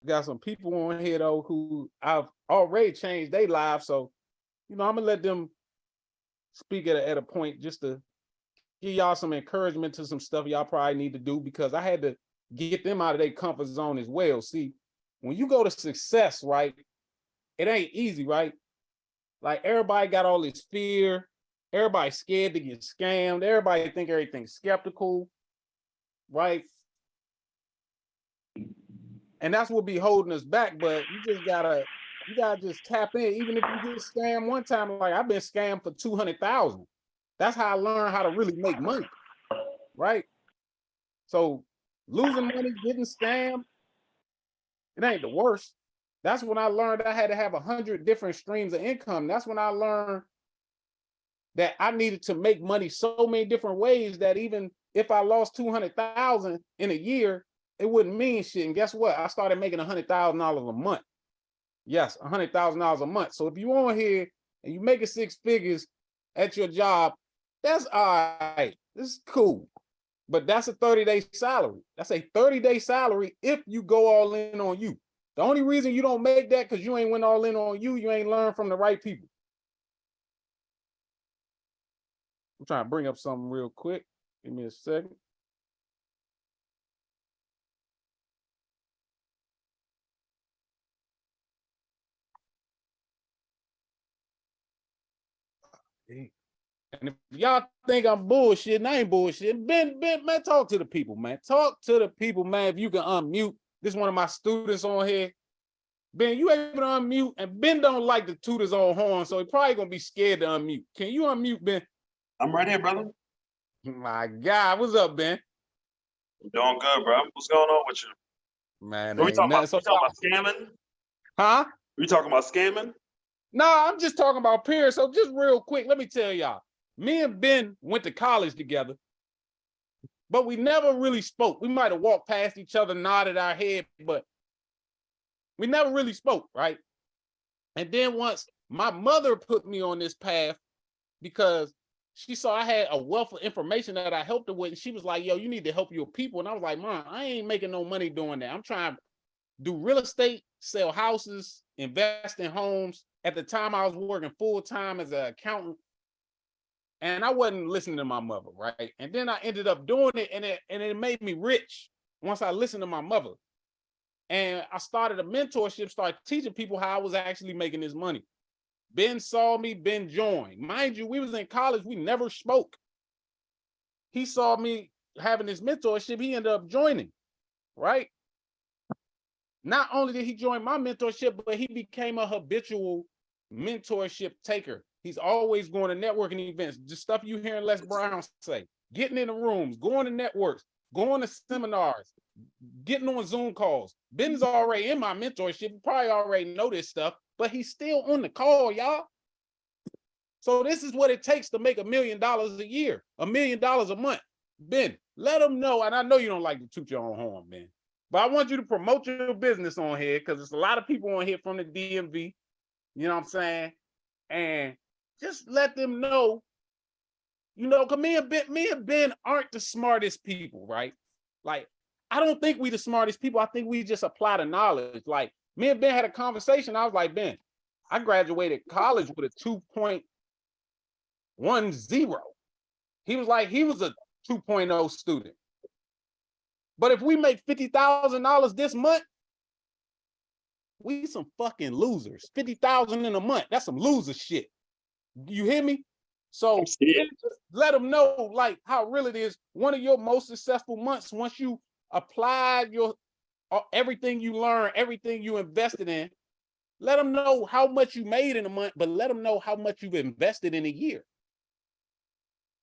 got some people on here though who I've already changed their lives. So, I'm gonna let them speak at a point just to give y'all some encouragement to some stuff y'all probably need to do, because I had to get them out of their comfort zone as well. See, when you go to success, right, it ain't easy, right? Like everybody got all this fear. Everybody's scared to get scammed. Everybody think everything's skeptical, right? And that's what be holding us back. But you gotta just tap in. Even if you get scammed one time, like I've been scammed for 200,000. That's how I learned how to really make money, right? So losing money, getting scammed, it ain't the worst. That's when I learned I had to have 100 different streams of income. That's when I learned that I needed to make money so many different ways that even if I lost 200,000 in a year, it wouldn't mean shit. And guess what? I started making $100,000 a month. Yes, $100,000 a month. So if you on here and you making 6 figures at your job, that's all right. This is cool. But that's a 30-day salary. That's a 30-day salary if you go all in on you. The only reason you don't make that because you ain't went all in on you, you ain't learned from the right people. I'm trying to bring up something real quick. Give me a second. And if y'all think I'm bullshitting, I ain't bullshitting. Ben, man, talk to the people, man. Talk to the people, man. If you can unmute. This is one of my students on here. Ben, you able to unmute? And Ben don't like the toot his own horn, so he probably gonna be scared to unmute. Can you unmute, Ben? I'm right here, brother. My God, what's up, Ben? I'm doing good, bro. What's going on with you? Man, Are we talking about scamming? Huh? We talking about scamming? No, I'm just talking about peers. So just real quick, let me tell y'all. Me and Ben went to college together, but we never really spoke. We might have walked past each other, nodded our head, but we never really spoke, right? And then once my mother put me on this path because she saw I had a wealth of information that I helped her with, and she was like, yo, you need to help your people. And I was like, Mom, I ain't making no money doing that. I'm trying to do real estate, sell houses, invest in homes. At the time, I was working full-time as an accountant, and I wasn't listening to my mother, right? And then I ended up doing it, and it made me rich once I listened to my mother. And I started a mentorship, started teaching people how I was actually making this money. Ben saw me, Ben joined. Mind you, we was in college, we never spoke. He saw me having this mentorship, he ended up joining, right? Not only did he join my mentorship, but he became a habitual mentorship taker. He's always going to networking events, just stuff you hearing Les Brown say, getting in the rooms, going to networks, going to seminars, getting on Zoom calls. Ben's already in my mentorship. You probably already know this stuff, but he's still on the call, y'all. So this is what it takes to make $1 million a year, $1 million a month. Ben, let them know, and I know you don't like to toot your own horn, Ben, but I want you to promote your business on here because there's a lot of people on here from the DMV, you know what I'm saying? And just let them know, because me and Ben aren't the smartest people, right? Like, I don't think we the smartest people. I think we just apply the knowledge. Like, me and Ben had a conversation. I was like, Ben, I graduated college with a 2.10. He was like, he was a 2.0 student. But if we make $50,000 this month, we some fucking losers. 50,000 in a month. That's some loser shit. You hear me? So let them know like how real it is. One of your most successful months, once you applied your everything you learned, everything you invested in, let them know how much you made in a month, but let them know how much you've invested in a year.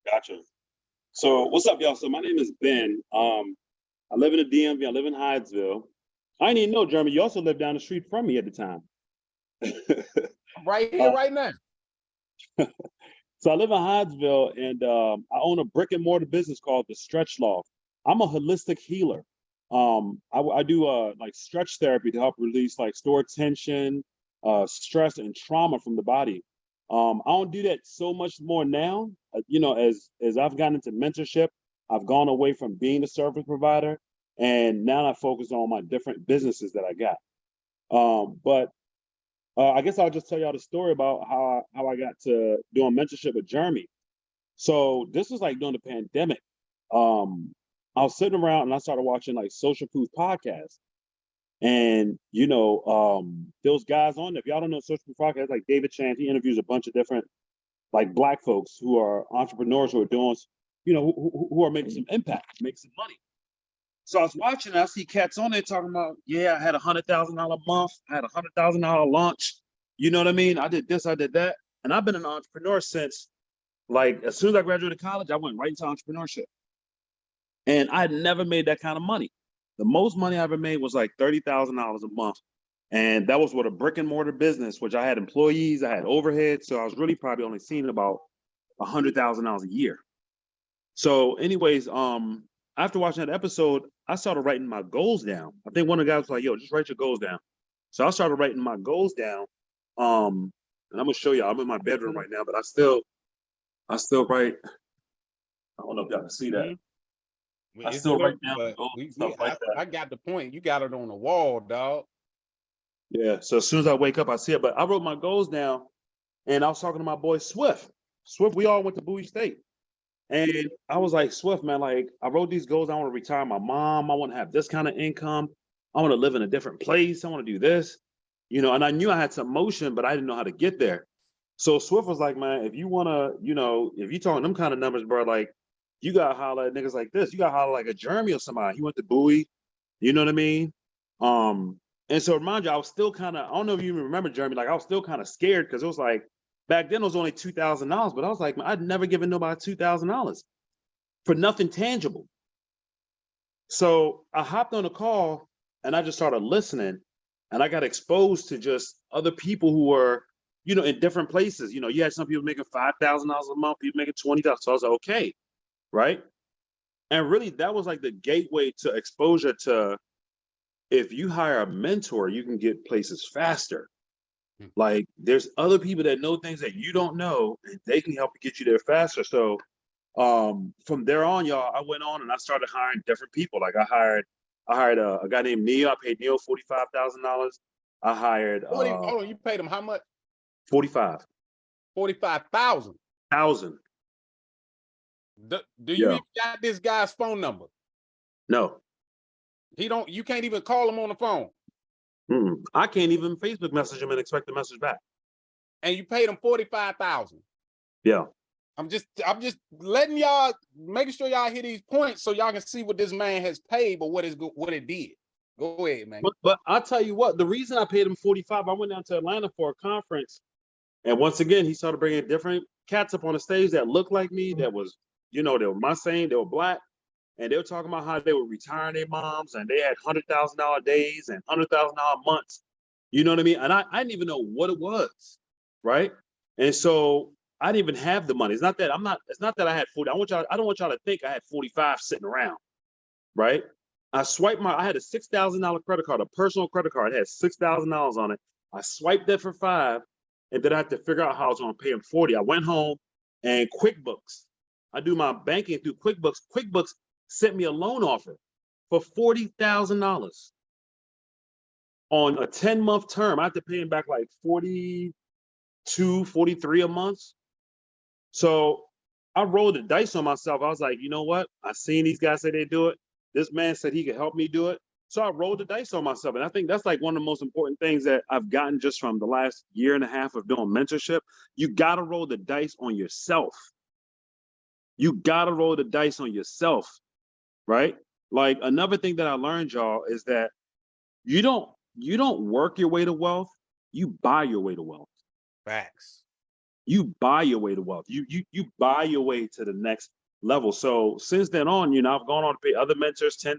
Gotcha. So what's up, y'all? So my name is Ben. I live in the DMV. I live in Hyattsville. I didn't even know, Jeremy, you also lived down the street from me at the time. Right here, right now. So I live in Hyattsville, and I own a brick and mortar business called The Stretch Loft. I'm a holistic healer. I do like stretch therapy to help release like stored tension, stress, and trauma from the body. I don't do that so much more now. As I've gotten into mentorship, I've gone away from being a service provider, and now I focus on my different businesses that I got. But I guess I'll just tell y'all the story about how I got to doing mentorship with Jeremy. So this was like during the pandemic. I was sitting around and I started watching like social proof podcasts. And those guys on there, if y'all don't know social proof podcasts, like David Chant, he interviews a bunch of different like Black folks who are entrepreneurs who are doing, who are making some impact, making some money. So I was watching, and I see cats on there talking about, yeah, I had $100,000 month, I had $100,000 launch. You know what I mean? I did this, I did that. And I've been an entrepreneur since, like, as soon as I graduated college, I went right into entrepreneurship. And I had never made that kind of money. The most money I ever made was like $30,000 a month. And that was with a brick and mortar business, which I had employees, I had overhead. So I was really probably only seeing about $100,000 a year. So anyways, after watching that episode, I started writing my goals down. I think one of the guys was like, yo, just write your goals down. So I started writing my goals down. And I'm gonna show you, I'm in my bedroom right now, but I still write. I don't know if y'all can see that. I still write down goals and stuff like that. I got the point. You got it on the wall, dog. Yeah. So as soon as I wake up, I see it. But I wrote my goals down, and I was talking to my boy Swift. Swift, we all went to Bowie State. And I was like, Swift, man, like I wrote these goals. I want to retire my mom. I want to have this kind of income. I want to live in a different place. I want to do this, and I knew I had some motion, but I didn't know how to get there. So Swift was like, man, if you want to, if you talking them kind of numbers, bro, like you got to holler at niggas like this. You got to holler like a Jeremy or somebody. He went to Bowie. You know what I mean? And so remind you, I was still kind of, I don't know if you even remember Jeremy, like I was still kind of scared because it was like, back then it was only $2,000, but I was like, man, I'd never given nobody $2,000 for nothing tangible. So I hopped on a call and I just started listening, and I got exposed to just other people who were, in different places. You had some people making $5,000 a month, people making $20,000. So I was like, okay, right? And really, that was like the gateway to exposure to, if you hire a mentor, you can get places faster. Like there's other people that know things that you don't know, and they can help get you there faster. So from there on, y'all, I went on and I started hiring different people. Like I hired a guy named Neil. I paid Neil $45,000. I hired you paid him how much? 45. 45,000. Do you even got this guy's phone number? No. You can't even call him on the phone. I can't even Facebook message him and expect a message back. And you paid him 45,000. Yeah. I'm just letting y'all, making sure y'all hear these points so y'all can see what this man has paid, but what it did. Go ahead, man. But I'll tell you what, the reason I paid him 45, I went down to Atlanta for a conference, and once again, he started bringing different cats up on the stage that looked like me, that was, they were my same, they were Black, and they were talking about how they were retiring their moms, and they had $100,000 days and $100,000 months. You know what I mean? And I didn't even know what it was, right? And so I didn't even have the money. It's not that I had 40. I don't want y'all to think I had 45 sitting around, right? I had a $6,000 credit card, a personal credit card. It had $6,000 on it. I swiped that for 5, and then I had to figure out how I was going to pay him 40. I went home, and QuickBooks, I do my banking through QuickBooks. QuickBooks sent me a loan offer for $40,000 on a 10-month term. I have to pay him back like 42, 43 a month. So I rolled the dice on myself. I was like, you know what? I seen these guys say they do it. This man said he could help me do it. So I rolled the dice on myself. And I think that's like one of the most important things that I've gotten just from the last year and a half of doing mentorship. You got to roll the dice on yourself. You got to roll the dice on yourself, right? Like another thing that I learned, y'all, is that you don't work your way to wealth. You buy your way to wealth. Facts. You buy your way to wealth. You buy your way to the next level. So since then on, I've gone on to pay other mentors $10,000.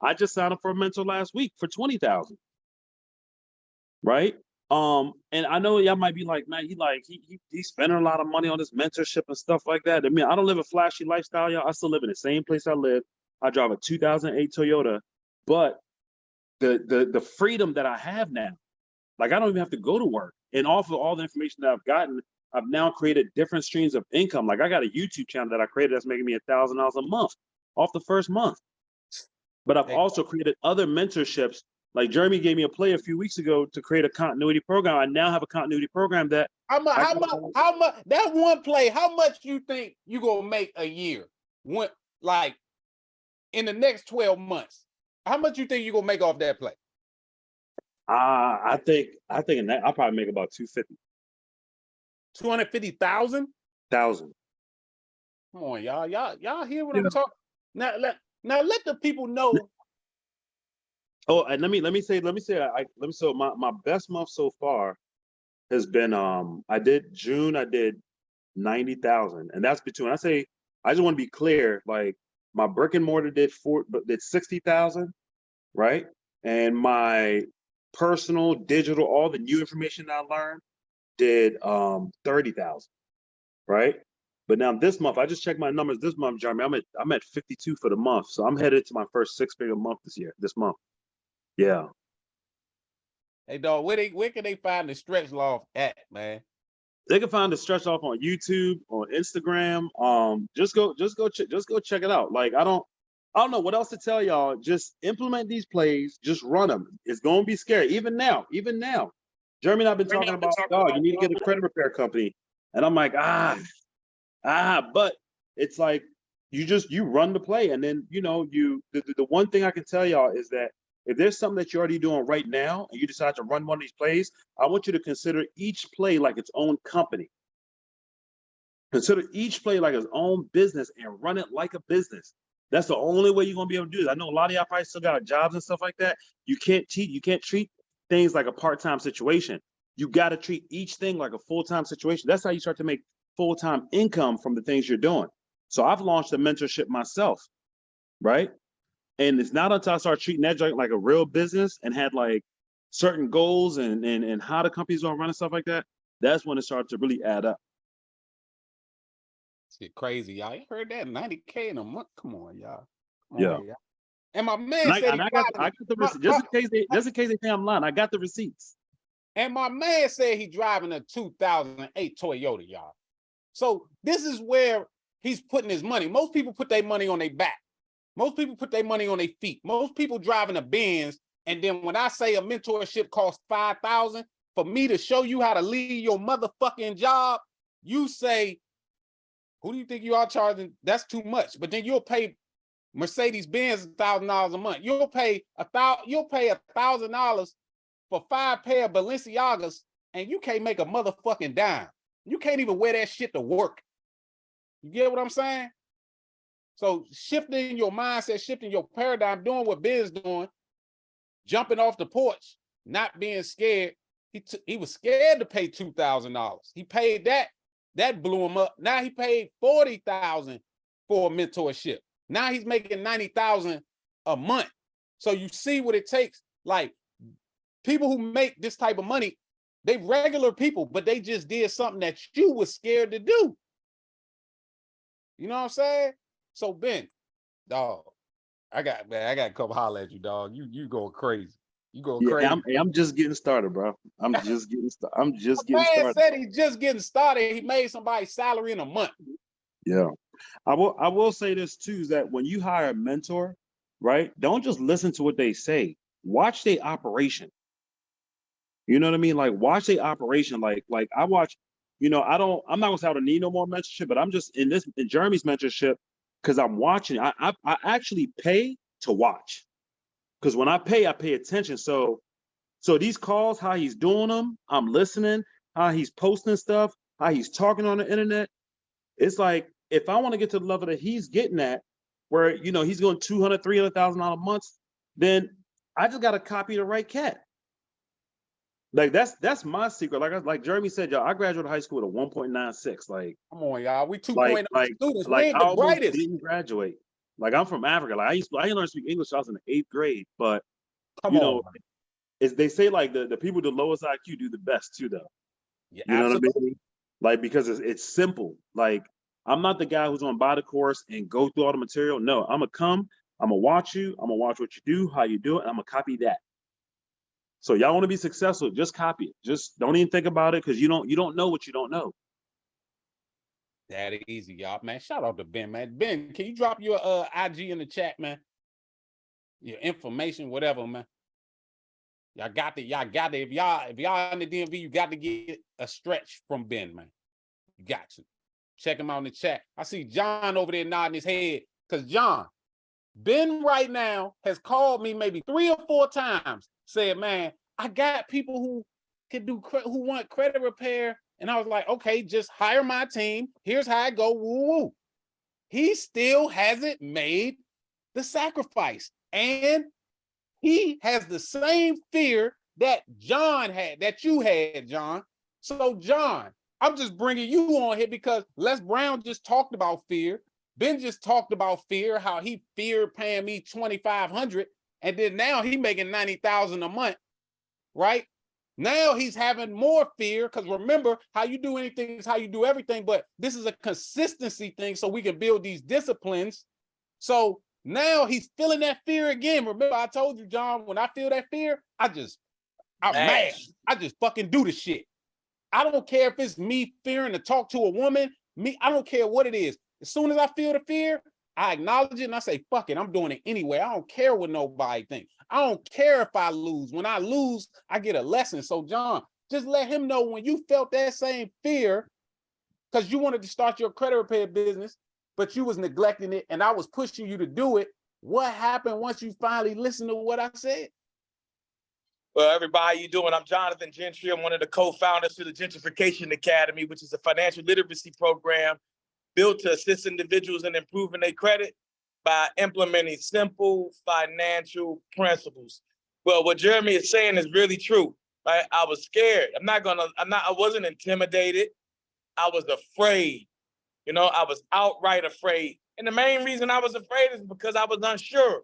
I just signed up for a mentor last week for $20,000. Right? And I know y'all might be like, man, he's spending a lot of money on this mentorship and stuff like that. I mean, I don't live a flashy lifestyle, y'all. I still live in the same place I live. I drive a 2008 Toyota, but the freedom that I have now, like I don't even have to go to work. And off of all the information that I've gotten, I've now created different streams of income. Like I got a YouTube channel that I created that's making me $1,000 a month off the first month. But I've also created other mentorships Like Jeremy gave me a play a few weeks ago to create a continuity program. I now have a continuity program that How much that one play, how much you think you gonna make a year? When, like, in the next 12 months, how much you think you gonna make off that play? I think in that I'll probably make about 250. 250,000? Thousand. Come on, y'all hear what Yeah. I'm talking? Now let the people know. Oh, and let me say so my best month so far has been I did June, I did 90,000, and that's between, I just want to be clear, like my brick and mortar did 60,000, right? And my personal digital, all the new information I learned did 30,000, right? But now this month, I just checked my numbers this month, Jeremy. I'm at 52 for the month, so I'm headed to my first 6-figure month this month. Yeah. Hey dog, where can they find the stretch loft at, man? They can find the stretch off on YouTube, on Instagram. Just go check it out. Like I don't know what else to tell y'all. Just implement these plays. Just run them. It's gonna be scary. Even now. Jeremy and I've been talking about, dog, you need to get a credit repair company. And I'm like, but it's like you run the play, and then the one thing I can tell y'all is that if there's something that you're already doing right now and you decide to run one of these plays, I want you to consider each play like its own company. Consider each play like its own business and run it like a business. That's the only way you're gonna be able to do it. I know a lot of y'all probably still got jobs and stuff like that. You can't treat things like a part-time situation. You got to treat each thing like a full-time situation. That's how you start to make full-time income from the things you're doing. So I've launched a mentorship myself, right? And it's not until I started treating that joint like a real business and had like certain goals and how the company's gonna run and stuff like that, that's when it started to really add up. Shit crazy, y'all. You heard that? 90K in a month. Come on, y'all. Yeah. And my man said I got the receipts. Just in case they think I'm lying, I got the receipts. And my man said he's driving a 2008 Toyota, y'all. So this is where he's putting his money. Most people put their money on their back. Most people put their money on their feet. Most people driving a Benz. And then when I say a mentorship costs $5,000 for me to show you how to leave your motherfucking job, you say, who do you think you are charging? That's too much. But then you'll pay Mercedes-Benz $1,000 a month. You'll pay $1,000 for 5 pair of Balenciagas, and you can't make a motherfucking dime. You can't even wear that shit to work. You get what I'm saying? So shifting your mindset, shifting your paradigm, doing what Ben's doing, jumping off the porch, not being scared. He was scared to pay $2,000. He paid that. That blew him up. Now he paid $40,000 for a mentorship. Now he's making $90,000 a month. So you see what it takes. Like people who make this type of money, they regular people, but they just did something that you was scared to do. You know what I'm saying? So Ben, dog, I got to come holler at you, dog. You going crazy. You going crazy. I'm just getting started, bro. I'm just getting started. Man said he's just getting started. He made somebody's salary in a month. Yeah. I will say this too, is that when you hire a mentor, right, don't just listen to what they say. Watch their operation. You know what I mean? Like watch their operation. Like I watch, I'm not gonna say I don't need no more mentorship, but I'm just in Jeremy's mentorship because I'm watching. I actually pay to watch. Because when I pay attention. So these calls, how he's doing them, I'm listening, how he's posting stuff, how he's talking on the internet. It's like, if I want to get to the level that he's getting at, where, he's going $200,000, $300,000 a month, then I just got to copy the right cat. Like that's my secret. Like Jeremy said, y'all, I graduated high school with a 1.96. Like, come on, y'all. We 2.0 students. Like we ain't I the almost brightest. didn't graduate. Like I'm from Africa. Like I learned to speak English. I was in the 8th grade. But come on, they say like the people with the lowest IQ do the best too, though. Yeah, you know absolutely. what I mean? Like because it's simple. Like I'm not the guy who's gonna buy the course and go through all the material. No, I'm gonna watch you, I'm gonna watch what you do, how you do it, and I'm gonna copy that. So y'all want to be successful, just copy it. Just don't even think about it, because you don't know what you don't know. That easy, y'all, man. Shout out to Ben, man. Ben, can you drop your IG in the chat, man? Your information, whatever, man. Y'all got to, if y'all in the DMV, you got to get a stretch from Ben, man. You got to. Check him out in the chat. I see John over there nodding his head. Because John, Ben right now has called me maybe 3 or 4 times, said, man, I got people who who want credit repair. And I was like, okay, just hire my team. Here's how I go. Woo woo. He still hasn't made the sacrifice. And he has the same fear that John had, that you had, John. So, John, I'm just bringing you on here because Les Brown just talked about fear. Ben just talked about fear, how he feared paying me $2,500, and then now he making $90,000 a month, right? Now he's having more fear because remember, how you do anything is how you do everything, but this is a consistency thing so we can build these disciplines. So now he's feeling that fear again. Remember, I told you, John, when I feel that fear, I'm mad. I just fucking do the shit. I don't care if it's me fearing to talk to a woman, I don't care what it is. As soon as I feel the fear, I acknowledge it and I say, fuck it, I'm doing it anyway. I don't care what nobody thinks. I don't care if I lose. When I lose, I get a lesson. So, John, just let him know when you felt that same fear, because you wanted to start your credit repair business, but you was neglecting it and I was pushing you to do it. What happened once you finally listened to what I said? Well, everybody, how you doing? I'm Jonathan Gentry. I'm one of the co-founders of the Gentrification Academy, which is a financial literacy program built to assist individuals in improving their credit by implementing simple financial principles. Well, what Jeremy is saying is really true, right? I was scared. I wasn't intimidated. I was afraid. You know, I was outright afraid. And the main reason I was afraid is because I was unsure.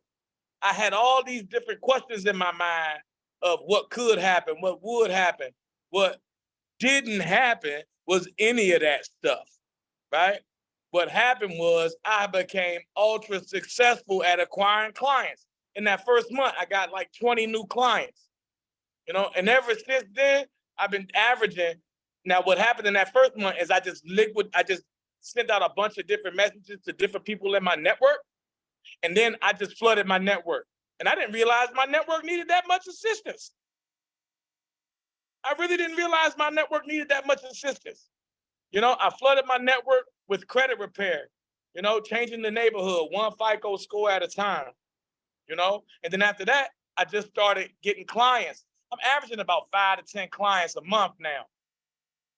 I had all these different questions in my mind of what could happen, what would happen. What didn't happen was any of that stuff, right? What happened was I became ultra successful at acquiring clients. In that first month, I got like 20 new clients, you know, and ever since then, I've been averaging. Now, what happened in that first month is I just sent out a bunch of different messages to different people in my network. And then I just flooded my network. And I didn't realize my network needed that much assistance. I really didn't realize my network needed that much assistance. You know, I flooded my network with credit repair, you know, changing the neighborhood, one FICO score at a time, you know? And then after that, I just started getting clients. I'm averaging about 5 to 10 clients a month now,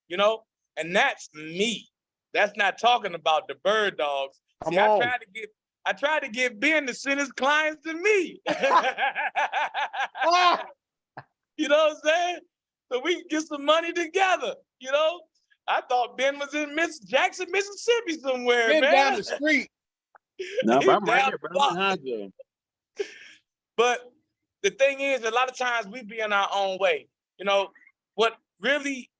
you know? And that's me. That's not talking about the bird dogs. See, I tried to get Ben to send his clients to me. You know what I'm saying? So we can get some money together, you know? I thought Ben was in Jackson, Mississippi somewhere, Ben man. down the street. No, but I'm right here, bro. I'm in Huntsville. But the thing is, a lot of times we be in our own way. You know, what really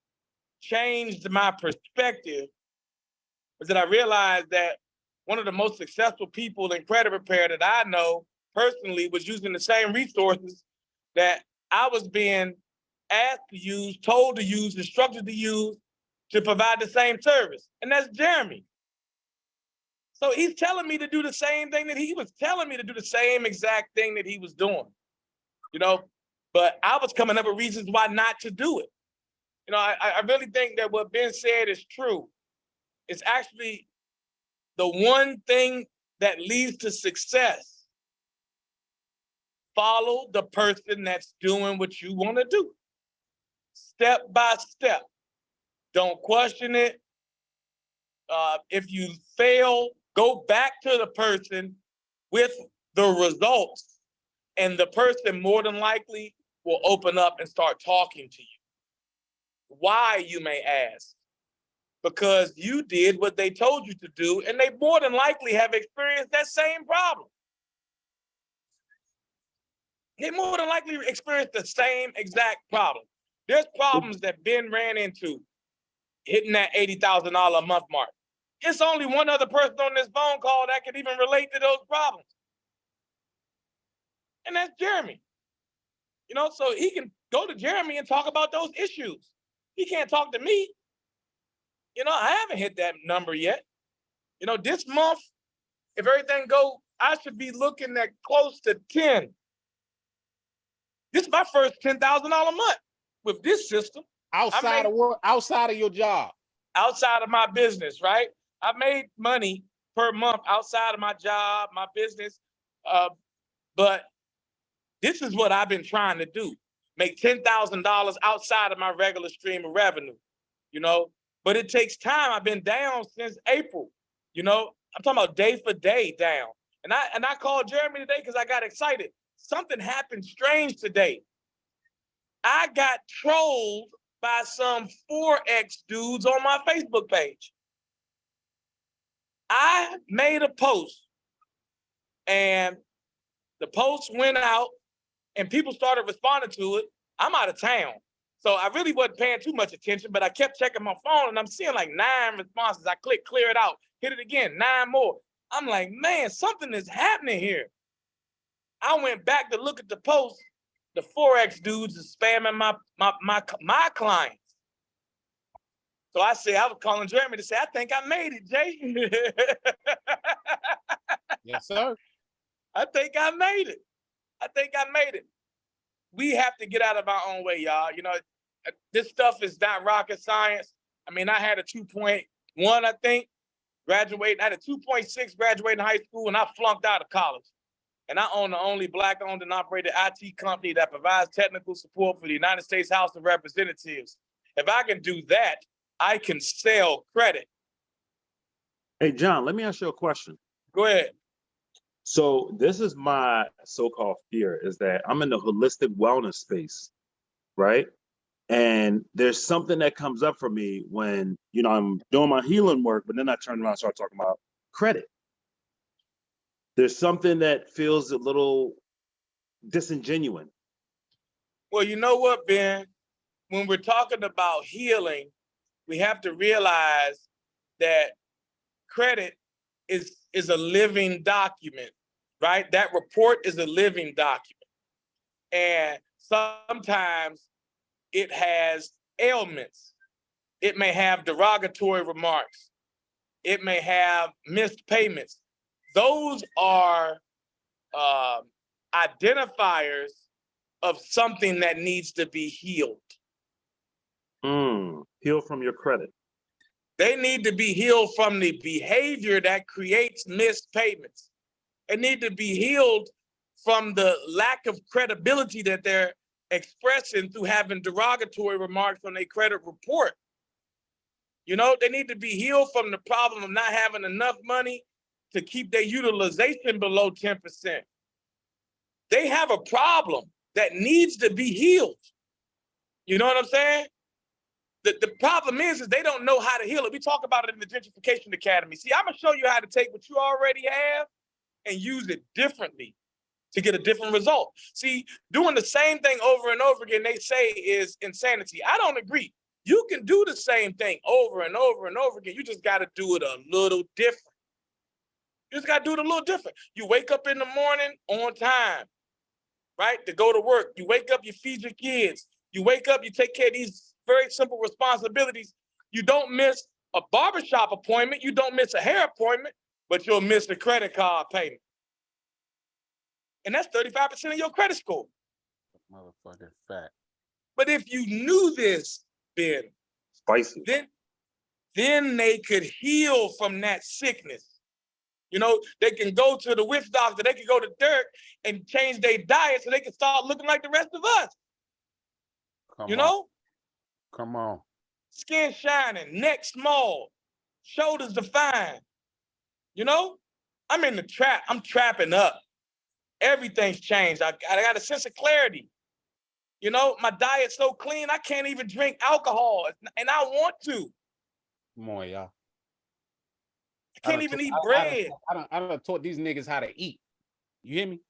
changed my perspective was that I realized that one of the most successful people in credit repair that I know personally was using the same resources that I was being asked to use, told to use, instructed to use to provide the same service. And that's Jeremy. So he's telling me to do the same thing that he was telling me to do, the same exact thing that he was doing, you know, but I was coming up with reasons why not to do it. You know, I really think that what Ben said is true. It's actually the one thing that leads to success. Follow the person that's doing what you want to do. Step by step. Don't question it. If you fail, go back to the person with the results, and the person more than likely will open up and start talking to you. Why, you may ask? Because you did what they told you to do, and they more than likely have experienced that same problem. They more than likely experienced the same exact problem. There's problems that Ben ran into hitting that $80,000 a month mark. It's only one other person on this phone call that can even relate to those problems. And that's Jeremy. You know, so he can go to Jeremy and talk about those issues. He can't talk to me. You know, I haven't hit that number yet. You know, this month, if everything goes, I should be looking at close to 10. This is my first $10,000 a month with this system. Outside of work, outside of your job. Outside of my business, right? I made money per month outside of my job, my business. But this is what I've been trying to do. Make $10,000 outside of my regular stream of revenue, you know? But it takes time. I've been down since April, you know? I'm talking about day for day down. And I called Jeremy today because I got excited. Something happened strange today. I got trolled by some Forex dudes on my Facebook page. I made a post and the post went out and people started responding to it. I'm out of town. So I really wasn't paying too much attention, but I kept checking my phone and I'm seeing like 9 responses. I click clear it out, hit it again, 9 more. I'm like, man, something is happening here. I went back to look at the post. The Forex dudes is spamming my clients. So I was calling Jeremy to say, I think I made it, Jay. Yes, sir. I think I made it. We have to get out of our own way, y'all. You know, this stuff is not rocket science. I mean, I had a 2.1, I think, graduating. I had a 2.6 graduating high school, and I flunked out of college. And I own the only Black-owned and operated IT company that provides technical support for the United States House of Representatives. If I can do that, I can sell credit. Hey, John, let me ask you a question. Go ahead. So this is my so-called fear, is that I'm in the holistic wellness space, right? And there's something that comes up for me when, you know, I'm doing my healing work, but then I turn around and start talking about credit. There's something that feels a little disingenuous. Well, you know what, Ben? When we're talking about healing, we have to realize that credit is a living document, right? That report is a living document. And sometimes it has ailments. It may have derogatory remarks. It may have missed payments. Those are identifiers of something that needs to be healed. Heal from your credit. They need to be healed from the behavior that creates missed payments. They need to be healed from the lack of credibility that they're expressing through having derogatory remarks on their credit report. You know, they need to be healed from the problem of not having enough money to keep their utilization below 10%. They have a problem that needs to be healed. You know what I'm saying? The problem is they don't know how to heal it. We talk about it in the Gentrification Academy. See, I'm gonna show you how to take what you already have and use it differently to get a different result. See, doing the same thing over and over again, they say is insanity. I don't agree. You can do the same thing over and over and over again. You just gotta do it a little different. You just gotta do it a little different. You wake up in the morning on time, right? To go to work. You wake up, you feed your kids. You wake up, you take care of these very simple responsibilities. You don't miss a barbershop appointment. You don't miss a hair appointment, but you'll miss the credit card payment. And that's 35% of your credit score. Motherfucking fact. But if you knew this, Ben, Spicy. then they could heal from that sickness. You know, they can go to the witch doctor, they can go to Dirk and change their diet so they can start looking like the rest of us. You know? Come on. Skin shining, neck small, shoulders defined. You know? I'm in the trap. I'm trapping up. Everything's changed. I got a sense of clarity. You know, my diet's so clean, I can't even drink alcohol, and I want to. Come on, y'all. I can't even eat bread. I done taught these niggas how to eat. You hear me?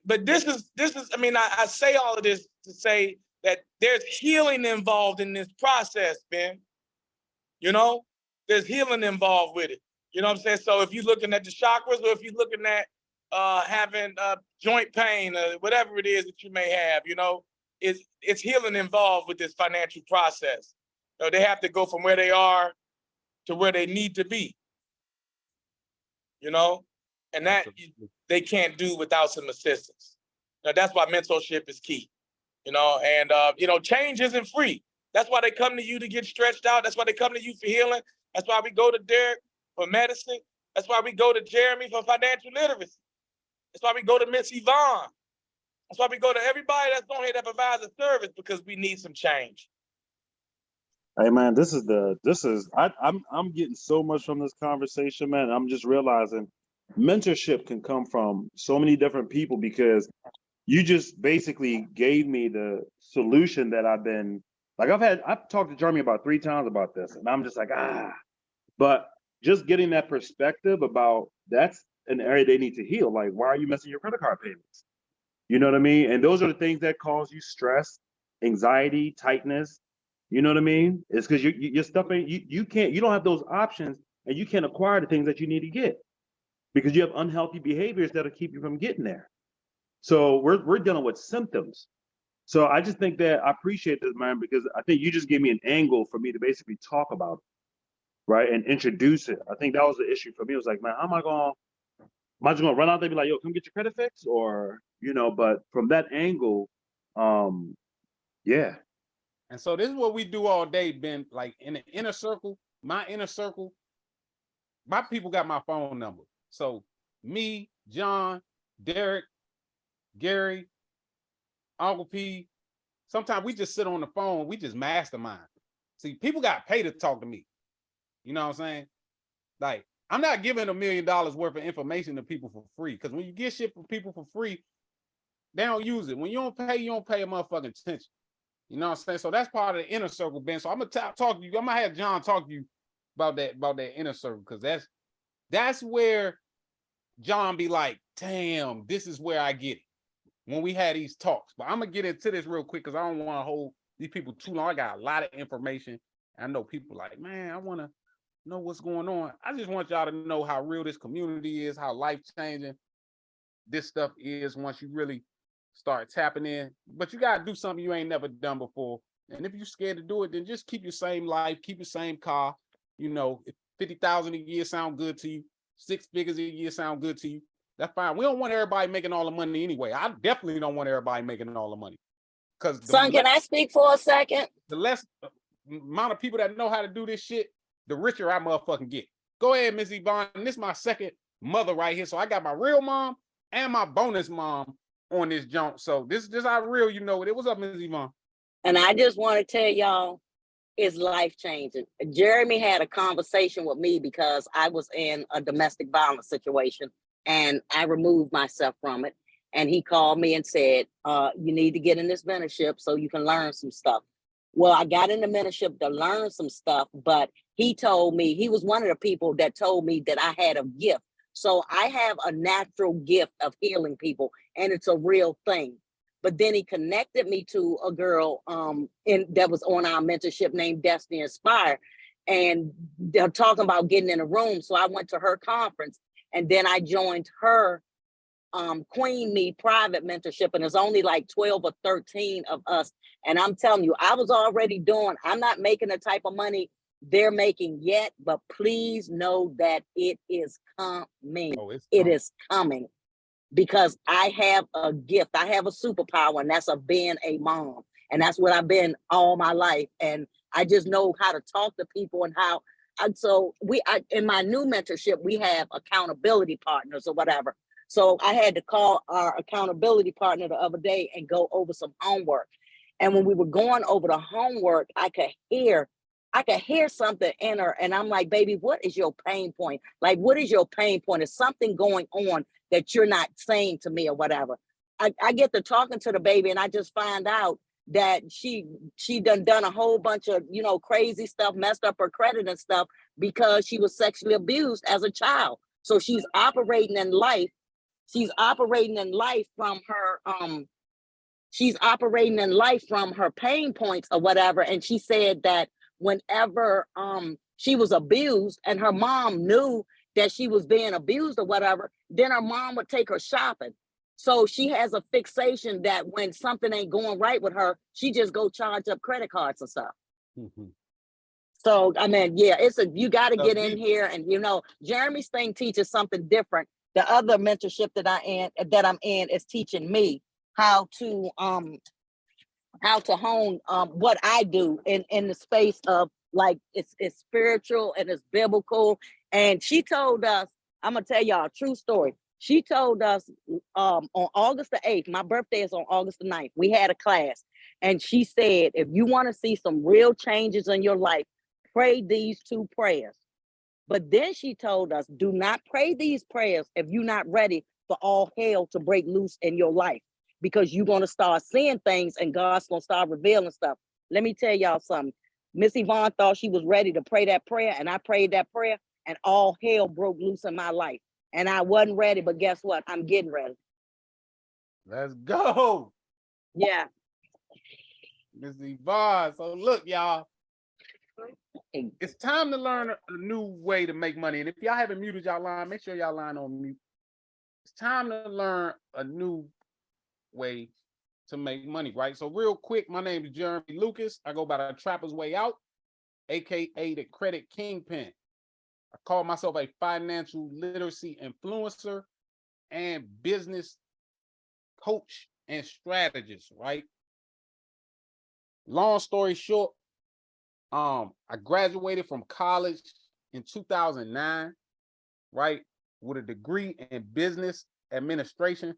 But this is, I mean, I say all of this to say that there's healing involved in this process, Ben. You know, there's healing involved with it. You know what I'm saying? So if you're looking at the chakras, or if you're looking at having joint pain, or whatever it is that you may have, you know, it's healing involved with this financial process. You know, they have to go from where they are to where they need to be. You know, and that they can't do without some assistance. Now, that's why mentorship is key, you know, and, you know, change isn't free. That's why they come to you to get stretched out. That's why they come to you for healing. That's why we go to Derek for medicine. That's why we go to Jeremy for financial literacy. That's why we go to Miss Yvonne. That's why we go to everybody that's on here that provides a service, because we need some change. Hey man, I'm getting so much from this conversation, man. I'm just realizing mentorship can come from so many different people, because you just basically gave me the solution that I've talked to Jeremy about 3 times about this, and I'm just like, but just getting that perspective about that's an area they need to heal. Like, why are you missing your credit card payments? You know what I mean? And those are the things that cause you stress, anxiety, tightness. You know what I mean? It's because your stuff ain't, you don't have those options, and you can't acquire the things that you need to get because you have unhealthy behaviors that'll keep you from getting there. So we're dealing with symptoms. So I just think that I appreciate this, man, because I think you just gave me an angle for me to basically talk about it, right? And introduce it. I think that was the issue for me. It was like, man, am I just gonna run out there and be like, yo, come get your credit fix? Or, you know, but from that angle, yeah. And so this is what we do all day, Ben. Like in the inner circle, my people got my phone number. So me, John, Derek, Gary, Uncle P, sometimes we just sit on the phone, we just mastermind. See, people got paid to talk to me. You know what I'm saying? Like, I'm not giving $1 million worth of information to people for free, because when you get shit from people for free, they don't use it. When you don't pay a motherfucking attention. You know what I'm saying? So that's part of the inner circle, Ben. So I'm gonna talk to you. I'm gonna have John talk to you about that inner circle, because that's where John be like, damn, this is where I get it when we had these talks. But I'm gonna get into this real quick because I don't want to hold these people too long. I got a lot of information. I know people like, man, I want to know what's going on. I just want y'all to know how real this community is, how life-changing this stuff is once you really start tapping in. But you gotta do something you ain't never done before. And if you're scared to do it, then just keep your same life, keep your same car. You know, if 50,000 a year sound good to you, 6 figures a year sound good to you, that's fine. We don't want everybody making all the money anyway. I definitely don't want everybody making all the money. Because son, can I speak for a second? The less amount of people that know how to do this shit, the richer I motherfucking get. Go ahead, Miss Yvonne. This is my second mother right here. So I got my real mom and my bonus mom on this jump. So this is just how real you know it. What's up, Miss Yvonne? And I just want to tell y'all, it's life-changing. Jeremy had a conversation with me because I was in a domestic violence situation and I removed myself from it. And he called me and said, you need to get in this mentorship so you can learn some stuff. Well, I got in the mentorship to learn some stuff, but he told me, he was one of the people that told me that I had a gift. So I have a natural gift of healing people, and it's a real thing. But then he connected me to a girl that was on our mentorship named Destiny Inspire. And they're talking about getting in a room. So I went to her conference, and then I joined her Queen Me private mentorship. And there's only like 12 or 13 of us. And I'm telling you, I was already doing, I'm not making the type of money they're making yet, but please know that it is coming. It is coming. Because I have a gift, I have a superpower, and that's of being a mom. And that's what I've been all my life. And I just know how to talk to people and how, in my new mentorship, we have accountability partners or whatever. So I had to call our accountability partner the other day and go over some homework. And when we were going over the homework, I could hear something in her. And I'm like, baby, what is your pain point? Like, what is your pain point? Is something going on that you're not saying to me or whatever? I get to talking to the baby, and I just find out that she done a whole bunch of, crazy stuff, messed up her credit and stuff because she was sexually abused as a child. So she's operating in life. She's operating in life from her pain points or whatever. And she said that whenever she was abused and her mom knew that she was being abused or whatever, then her mom would take her shopping. So she has a fixation that when something ain't going right with her, she just go charge up credit cards and stuff. Mm-hmm. So, I mean, yeah, you got to get in here. And, Jeremy's thing teaches something different. The other mentorship that I'm in is teaching me how to hone what I do in the space of like it's spiritual and it's biblical. And she told us, I'm gonna tell y'all a true story. She told us on August the 8th, my birthday is on August the 9th. We had a class, and she said, if you want to see some real changes in your life, pray these 2 prayers. But then she told us, do not pray these prayers if you're not ready for all hell to break loose in your life, because you're going to start seeing things and God's going to start revealing stuff. Let me tell y'all something. Miss Yvonne thought she was ready to pray that prayer, and I prayed that prayer, and all hell broke loose in my life. And I wasn't ready, but guess what? I'm getting ready. Let's go. Yeah. Miss Yvonne. So look, y'all. It's time to learn a new way to make money. And if y'all haven't muted y'all line, make sure y'all line on mute. It's time to learn a new way to make money, right? So real quick, my name is Jeremy Lucas. I go by the Trapper's Way Out, aka the Credit Kingpin. I call myself a financial literacy influencer and business coach and strategist, right? Long story short, I graduated from college in 2009, right, with a degree in business administration.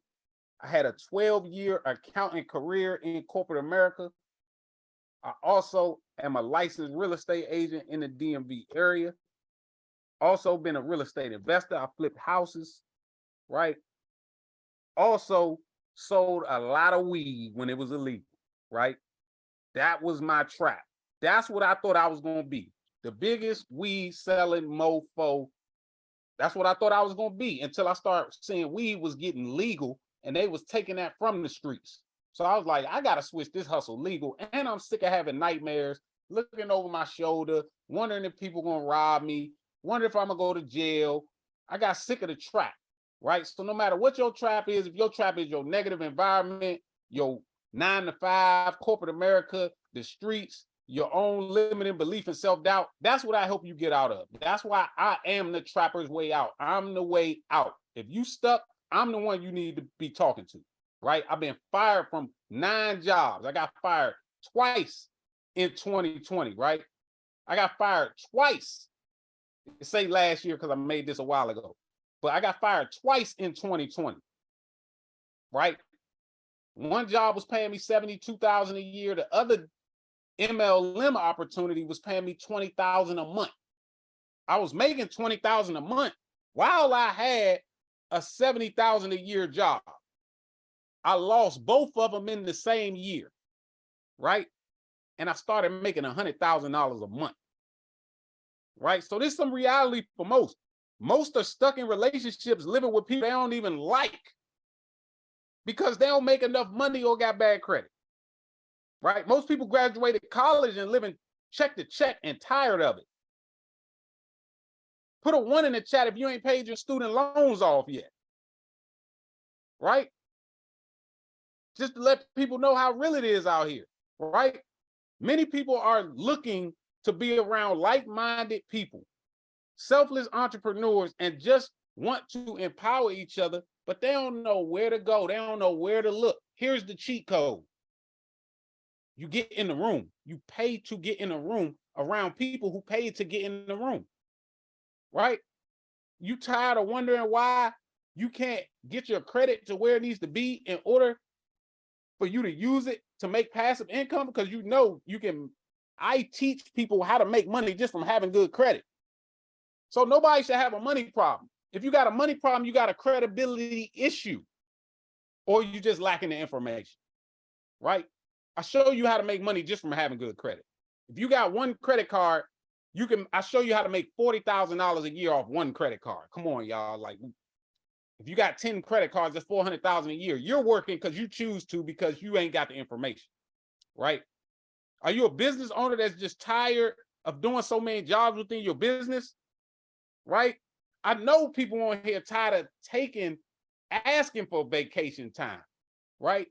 I had a 12-year accounting career in corporate America. I also am a licensed real estate agent in the DMV area. Also been a real estate investor. I flipped houses, right? Also sold a lot of weed when it was illegal, right? That was my trap. That's what I thought I was going to be. The biggest weed selling mofo. That's what I thought I was going to be until I started seeing weed was getting legal and they was taking that from the streets. So I was like, I got to switch this hustle legal. And I'm sick of having nightmares, looking over my shoulder, wondering if people going to rob me, wondering if I'm going to go to jail. I got sick of the trap, right? So no matter what your trap is, if your trap is your negative environment, your 9-to-5, corporate America, the streets, your own limiting belief and self-doubt, that's what I hope you get out of. That's why I am the Trapper's Way Out. I'm the way out. If you stuck, I'm the one you need to be talking to, right? I've been fired from 9 jobs. I got fired twice in 2020, right? I got fired twice. Say last year because I made this a while ago, but I got fired twice in 2020, right? One job was paying me $72,000 a year. The other MLM opportunity was paying me $20,000 a month. I was making $20,000 a month while I had a $70,000 a year job. I lost both of them in the same year, right? And I started making $100,000 a month, right? So there's some reality for most. Most are stuck in relationships living with people they don't even like because they don't make enough money or got bad credit, right? Most people graduated college and living check to check and tired of it. Put a 1 in the chat if you ain't paid your student loans off yet, right? Just to let people know how real it is out here, right? Many people are looking to be around like-minded people, selfless entrepreneurs, and just want to empower each other, but they don't know where to go. They don't know where to look. Here's the cheat code. You get in the room. You pay to get in a room around people who paid to get in the room, right? You tired of wondering why you can't get your credit to where it needs to be in order for you to use it to make passive income? Because you know you can. I teach people how to make money just from having good credit. So nobody should have a money problem. If you got a money problem, you got a credibility issue, or you just lacking the information, right? I show you how to make money just from having good credit. If you got one credit card, I show you how to make $40,000 a year off one credit card. Come on, y'all. Like, if you got 10 credit cards, that's $400,000 a year. You're working because you choose to, because you ain't got the information, right? Are you a business owner that's just tired of doing so many jobs within your business, right? I know people on here tired of asking for vacation time, right?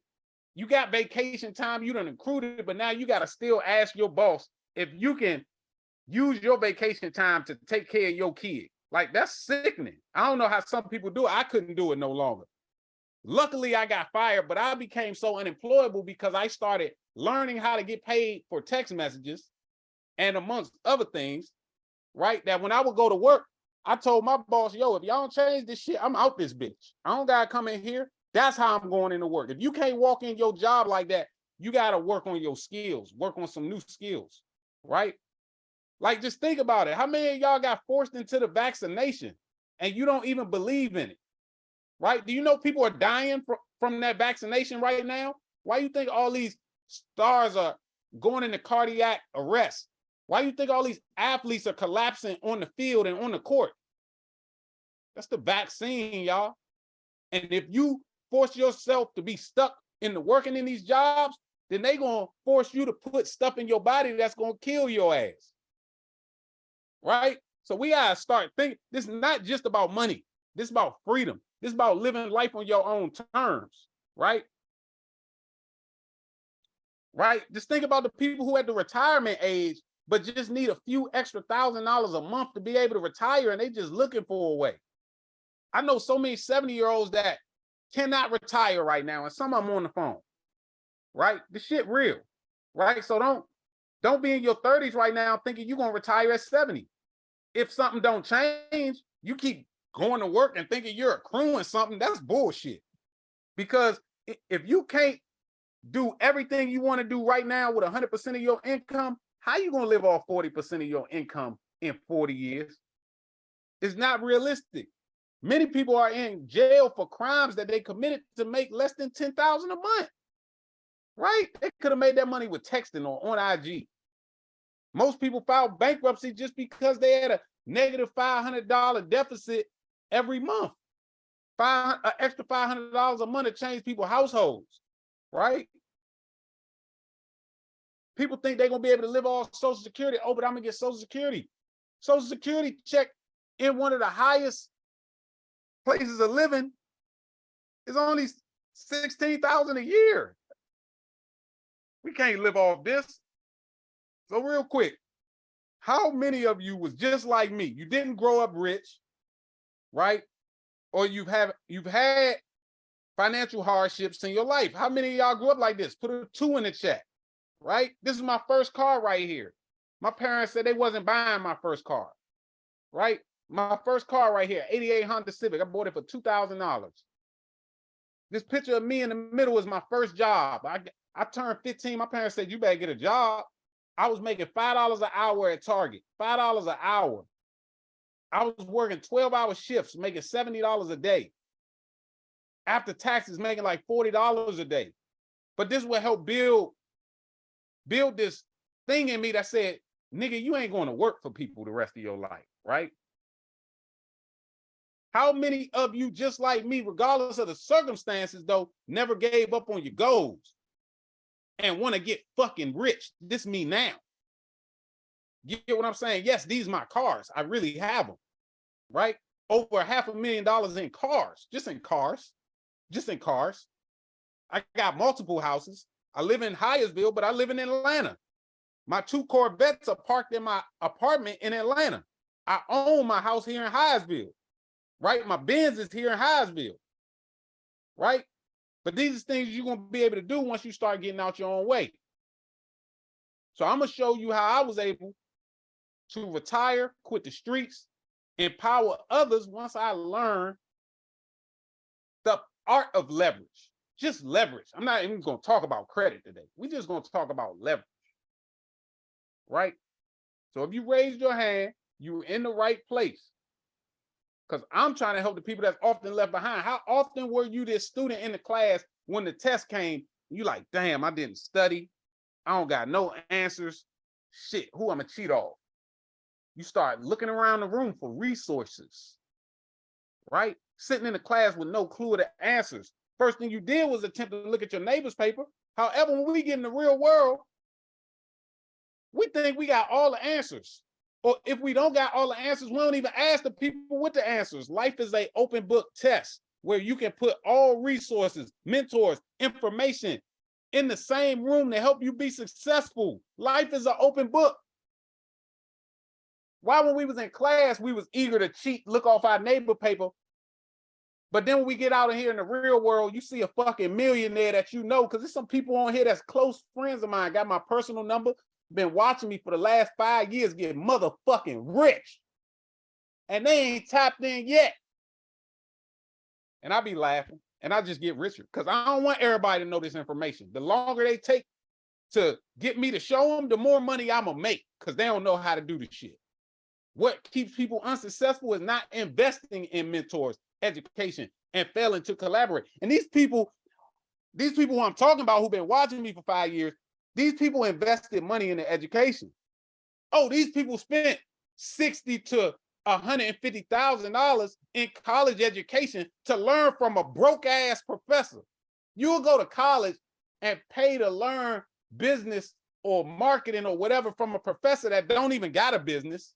You got vacation time, you done accrued it, but now you got to still ask your boss if you can use your vacation time to take care of your kid. Like, that's sickening. I don't know how some people do it. I couldn't do it no longer. Luckily, I got fired, but I became so unemployable because I started learning how to get paid for text messages and amongst other things, right? That when I would go to work, I told my boss, yo, if y'all don't change this shit, I'm out this bitch. I don't gotta come in here. That's how I'm going into work. If you can't walk in your job like that, you gotta work on your skills, work on some new skills, right? Like, just think about it. How many of y'all got forced into the vaccination and you don't even believe in it, right? Do you know people are dying from that vaccination right now? Why you think all these stars are going into cardiac arrest? Why you think all these athletes are collapsing on the field and on the court? That's the vaccine, y'all. And if you force yourself to be stuck in the working in these jobs, then they gonna force you to put stuff in your body that's gonna kill your ass. Right? So we gotta start thinking, this is not just about money. This is about freedom. This is about living life on your own terms, right? Right? Just think about the people who at the retirement age, but just need a few extra $1,000 a month to be able to retire, and they just looking for a way. I know so many 70-year-olds that cannot retire right now, and some of them on the phone, right? This shit real, right? So don't be in your 30s right now thinking you're gonna retire at 70. If something don't change, you keep going to work and thinking you're accruing something, that's bullshit. Because if you can't do everything you want to do right now with 100% of your income, how you gonna live off 40% of your income in 40 years? It's not realistic. Many people are in jail for crimes that they committed to make less than $10,000 a month, right? They could have made that money with texting or on IG. Most people filed bankruptcy just because they had a negative $500 deficit every month. An extra $500 a month to change people's households, right? People think they're gonna be able to live off Social Security. Oh, but I'm gonna get Social Security. Social Security check in one of the highest places of living is only $16,000 a year. We can't live off this. So real quick, how many of you was just like me? You didn't grow up rich, right? Or you've had financial hardships in your life. How many of y'all grew up like this? Put a 2 in the chat, right? This is my first car right here. My parents said they wasn't buying my first car, right? My first car right here, 88 Honda Civic. I bought it for $2,000. This picture of me in the middle is my first job. I turned 15. My parents said, you better get a job. I was making $5 an hour at Target, $5 an hour. I was working 12-hour shifts, making $70 a day. After taxes, making like $40 a day. But this will help build this thing in me that said, nigga, you ain't going to work for people the rest of your life, right? How many of you, just like me, regardless of the circumstances, though, never gave up on your goals and want to get fucking rich? This me now. You get what I'm saying? Yes, these are my cars. I really have them, right? Over $500,000 in cars, just in cars. I got multiple houses. I live in Hyattsville, but I live in Atlanta. My 2 Corvettes are parked in my apartment in Atlanta. I own my house here in Hyattsville, right? My Benz is here in Hyattsville, right? But these are things you're going to be able to do once you start getting out your own way. So I'm going to show you how I was able to retire, quit the streets, empower others once I learned the art of leverage. Just leverage. I'm not even going to talk about credit today. We're just going to talk about leverage, right? So if you raised your hand, you're in the right place. Because I'm trying to help the people that's often left behind. How often were you this student in the class when the test came, you like, damn, I didn't study. I don't got no answers. Shit, who I'm going to cheat off? You start looking around the room for resources, right? Sitting in the class with no clue of the answers. First thing you did was attempt to look at your neighbor's paper. However, when we get in the real world, we think we got all the answers. Or if we don't got all the answers, we don't even ask the people with the answers. Life is an open book test where you can put all resources, mentors, information in the same room to help you be successful. Life is an open book. Why when we was in class, we was eager to cheat, look off our neighbor paper, But then when we get out of here in the real world, you see a fucking millionaire that you know, because there's some people on here that's close friends of mine, got my personal number, been watching me for the last 5 years, get motherfucking rich. And they ain't tapped in yet. And I be laughing, and I just get richer, because I don't want everybody to know this information. The longer they take to get me to show them, the more money I'm gonna make, because they don't know how to do the shit. What keeps people unsuccessful is not investing in mentors, education, and failing to collaborate. And these people who I'm talking about who've been watching me for 5 years, these people invested money in their education. Oh, these people spent $60,000 to $150,000 in college education to learn from a broke ass professor. You'll go to college and pay to learn business or marketing or whatever from a professor that don't even got a business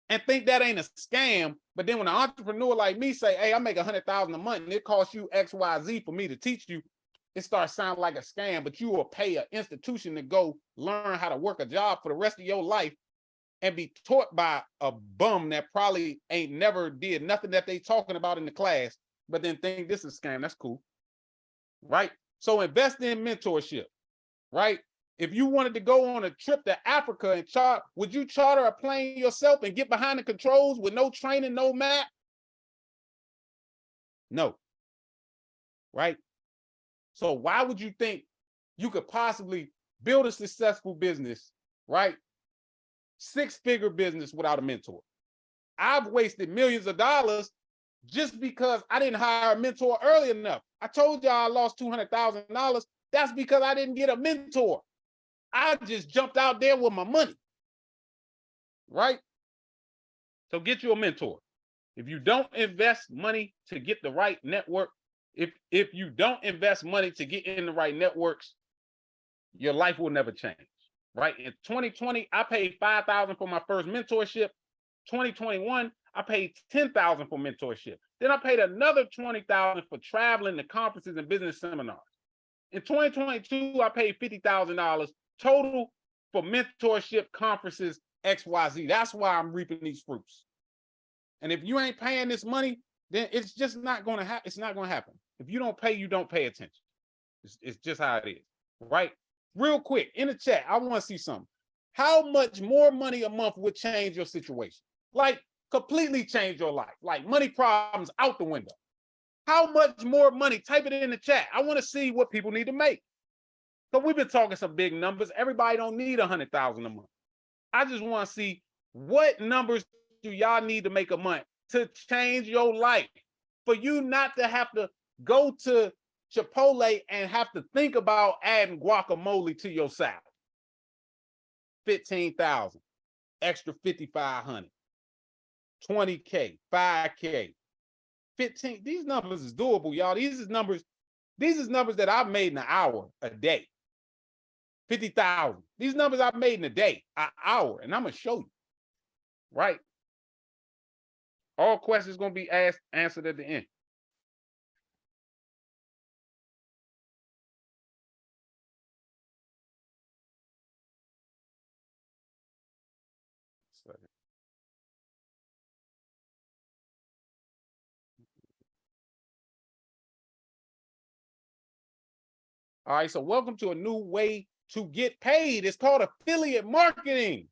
and think that ain't a scam. But then when an entrepreneur like me say, hey, I make $100,000 a month and it costs you XYZ for me to teach you, it starts sounding like a scam. But you will pay an institution to go learn how to work a job for the rest of your life and be taught by a bum that probably ain't never did nothing that they talking about in the class, but then think this is a scam. That's cool, right? So invest in mentorship, right? If you wanted to go on a trip to Africa and would you charter a plane yourself and get behind the controls with no training, no map? No, right? So why would you think you could possibly build a successful business, right? 6-figure business without a mentor? I've wasted millions of dollars just because I didn't hire a mentor early enough. I told y'all I lost $200,000. That's because I didn't get a mentor. I just jumped out there with my money, right? So get you a mentor. If you don't invest money to get the right network, if you don't invest money to get in the right networks, your life will never change. Right? In 2020, I paid $5,000 for my first mentorship. 2021, I paid $10,000 for mentorship. Then I paid another $20,000 for traveling to conferences and business seminars. In 2022, I paid $50,000 total for mentorship, conferences, XYZ. That's why I'm reaping these fruits. And if you ain't paying this money, then it's just not going to happen. It's not going to happen. If you don't pay, you don't pay attention. It's just how it is, right? Real quick, in the chat, I want to see something. How much more money a month would change your situation? Like, completely change your life. Like, money problems out the window. How much more money? Type it in the chat. I want to see what people need to make. So we've been talking some big numbers. Everybody don't need $100,000 a month. I just want to see what numbers do y'all need to make a month to change your life, for you not to have to go to Chipotle and have to think about adding guacamole to your salad. 15,000, extra 5,500, 20K, 5K, 15. These numbers is doable, y'all. These is numbers that I've made in an hour a day. 50,000. These numbers I've made in a day, an hour, and I'm gonna show you. Right? All questions gonna be answered at the end. All right, so welcome to a new way to get paid. It's called affiliate marketing.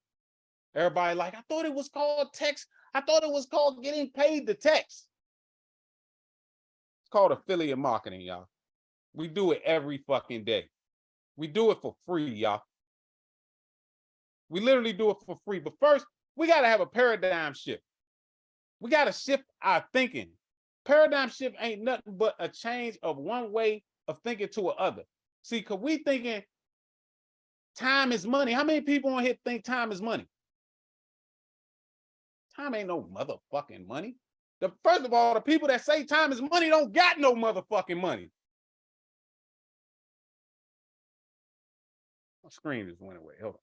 Everybody like, I thought it was called text. I thought it was called getting paid to text. It's called affiliate marketing, y'all. We do it every fucking day. We do it for free, y'all. We literally do it for free. But first, we got to have a paradigm shift. We got to shift our thinking. Paradigm shift ain't nothing but a change of one way of thinking to another. See, because we thinking time is money. How many people on here think time is money? Time ain't no motherfucking money. First of all, the people that say time is money don't got no motherfucking money. My screen just went away. Hold on.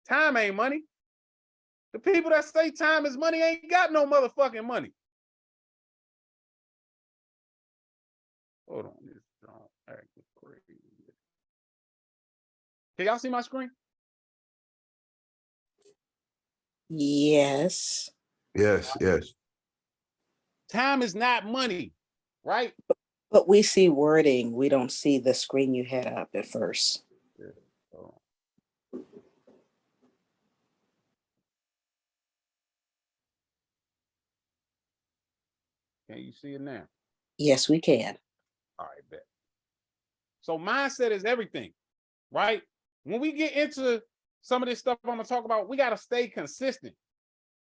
Time ain't money. The people that say time is money ain't got no motherfucking money. Hold on. Can y'all see my screen? Yes. Yes, yes. Time is not money, right? But we see wording. We don't see the screen you had up at first. Yeah. So, can you see it now? Yes, we can. All right, bet. So mindset is everything, right? When we get into some of this stuff I'm gonna talk about, we gotta stay consistent,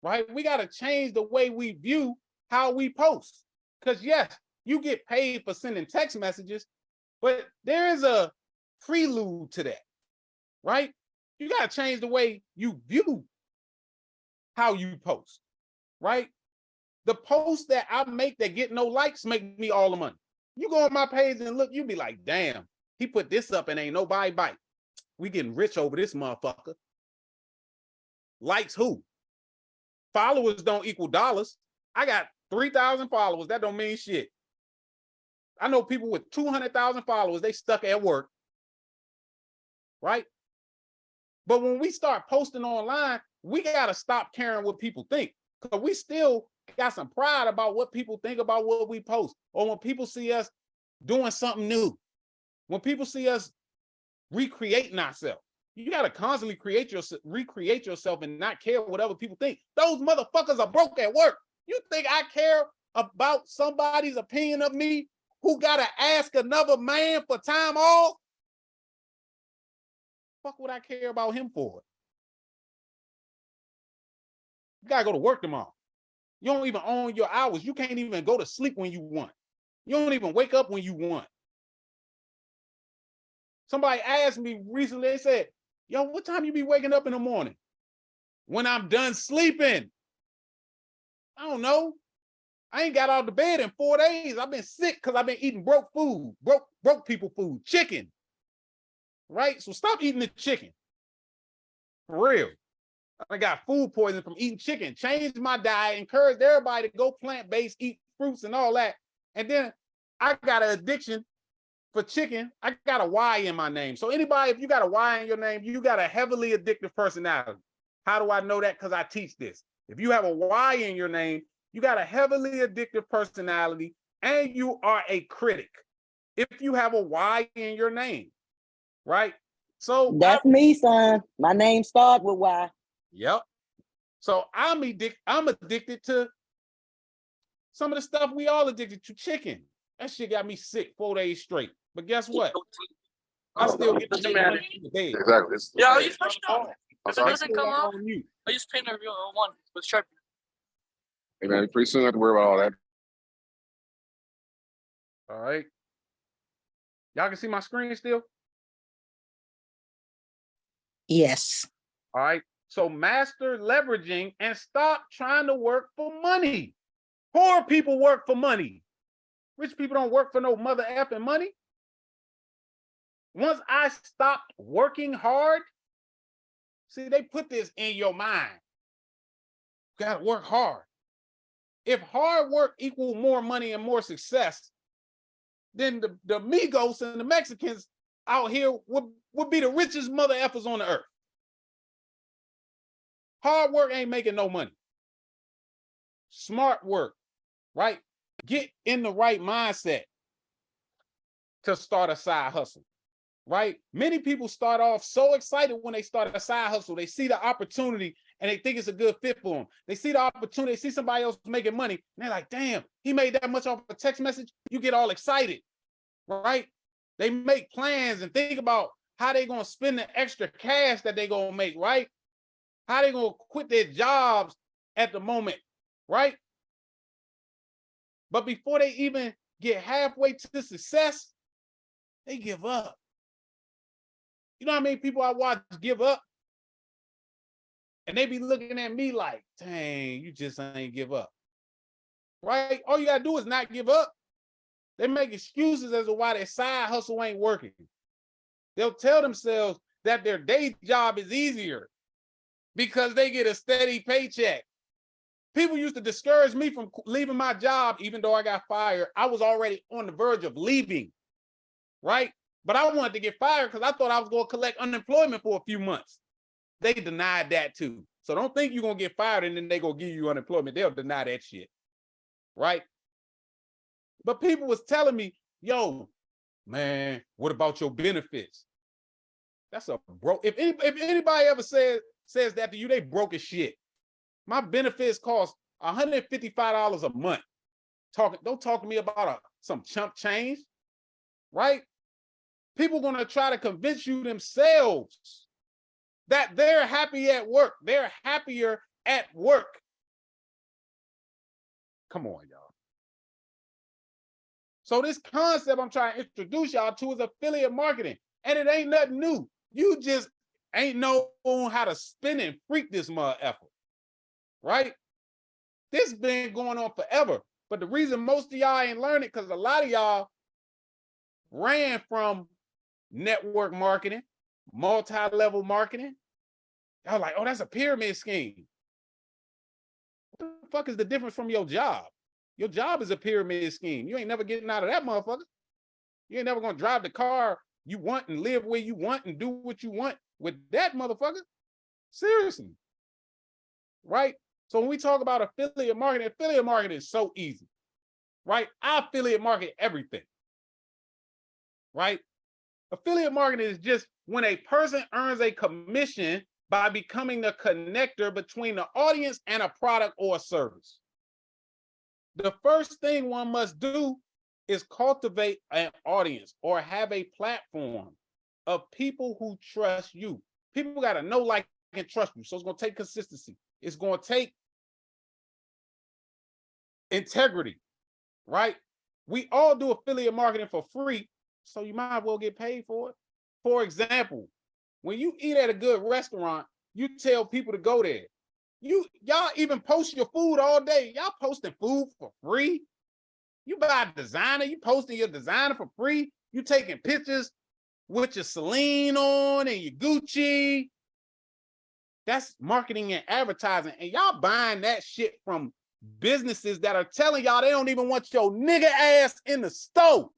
right? We gotta change the way we view how we post. Because yes, you get paid for sending text messages, but there is a prelude to that, right? You gotta change the way you view how you post, right? The posts that I make that get no likes make me all the money. You go on my page and look, you be like, damn, he put this up and ain't nobody bite. We getting rich over this motherfucker. Likes who? Followers don't equal dollars. I got 3,000 followers. That don't mean shit. I know people with 200,000 followers, they stuck at work, right? But when we start posting online, we gotta stop caring what people think, because we still got some pride about what people think about what we post, or when people see us doing something new, when people see us recreating ourselves. You gotta constantly recreate yourself and not care what other people think. Those motherfuckers are broke at work. You think I care about somebody's opinion of me who gotta ask another man for time off? Fuck would I care about him for? You gotta go to work tomorrow. You don't even own your hours. You can't even go to sleep when you want. You don't even wake up when you want. Somebody asked me recently, they said, yo, what time you be waking up in the morning? When I'm done sleeping. I don't know. I ain't got out of bed in 4 days. I've been sick because I've been eating broke food, broke people food, chicken. Right? So stop eating the chicken. For real. I got food poisoning from eating chicken. Changed my diet, encouraged everybody to go plant-based, eat fruits and all that. And then I got an addiction for chicken. I got a Y in my name. So anybody, if you got a Y in your name, you got a heavily addictive personality. How do I know that? Because I teach this. If you have a Y in your name, you got a heavily addictive personality and you are a critic. If you have a Y in your name, right? So that's me, son. My name starts with Y. Yep. So I'm addicted to some of the stuff we all addicted to. Chicken. That shit got me sick 4 days straight. But guess what? I still get the bed. Exactly. Yeah, I'll use push it on. If it doesn't come off, on you. I use paint every one with Sharpie. Hey man, pretty soon I have to worry about all that. All right. Y'all can see my screen still? Yes. All right. So master leveraging and stop trying to work for money. Poor people work for money. Rich people don't work for no mother effing money. Once I stopped working hard, see, they put this in your mind. You gotta work hard. If hard work equal more money and more success, then the Migos and the Mexicans out here would be the richest mother effers on the earth. Hard work ain't making no money. Smart work, right? Get in the right mindset to start a side hustle, right? Many people start off so excited when they start a side hustle. They see the opportunity and they think it's a good fit for them. They see the opportunity, they see somebody else making money, and they're like, damn, he made that much off a text message. You get all excited, right? They make plans and think about how they're gonna spend the extra cash that they're gonna make, right? How they gonna quit their jobs at the moment, right? But before they even get halfway to success, they give up. You know how many people I watch give up? And they be looking at me like, dang, you just ain't give up. Right? All you gotta do is not give up. They make excuses as to why their side hustle ain't working. They'll tell themselves that their day job is easier because they get a steady paycheck. People used to discourage me from leaving my job, even though I got fired. I was already on the verge of leaving, right? But I wanted to get fired because I thought I was going to collect unemployment for a few months. They denied that too. So don't think you're gonna get fired and then they gonna give you unemployment. They'll deny that shit, right? But people was telling me, yo, man, what about your benefits? That's a broke. If anybody ever says that to you, they broke as shit. My benefits cost $155 a month. Don't talk to me about some chump change, right? People gonna try to convince you themselves that they're happy at work. They're happier at work. Come on, y'all. So this concept I'm trying to introduce y'all to is affiliate marketing. And it ain't nothing new. You just ain't know how to spin and freak this mother effort, right? This been going on forever. But the reason most of y'all ain't learning because a lot of y'all ran from network marketing, multi-level marketing. Y'all like, oh, that's a pyramid scheme. What the fuck is the difference from your job? Your job is a pyramid scheme. You ain't never getting out of that motherfucker. You ain't never gonna drive the car you want and live where you want and do what you want with that motherfucker. Seriously. Right? So when we talk about affiliate marketing is so easy. Right? I affiliate market everything. Right? Affiliate marketing is just when a person earns a commission by becoming the connector between the audience and a product or a service. The first thing one must do is cultivate an audience or have a platform of people who trust you. People got to know, like, and trust you. So it's going to take consistency. It's going to take integrity, right? We all do affiliate marketing for free, so you might as well get paid for it. For example, when you eat at a good restaurant, you tell people to go there. Y'all even post your food all day. Y'all posting food for free. You buy a designer, you posting your designer for free. You taking pictures with your Celine on and your Gucci. That's marketing and advertising. And y'all buying that shit from businesses that are telling y'all they don't even want your nigga ass in the store.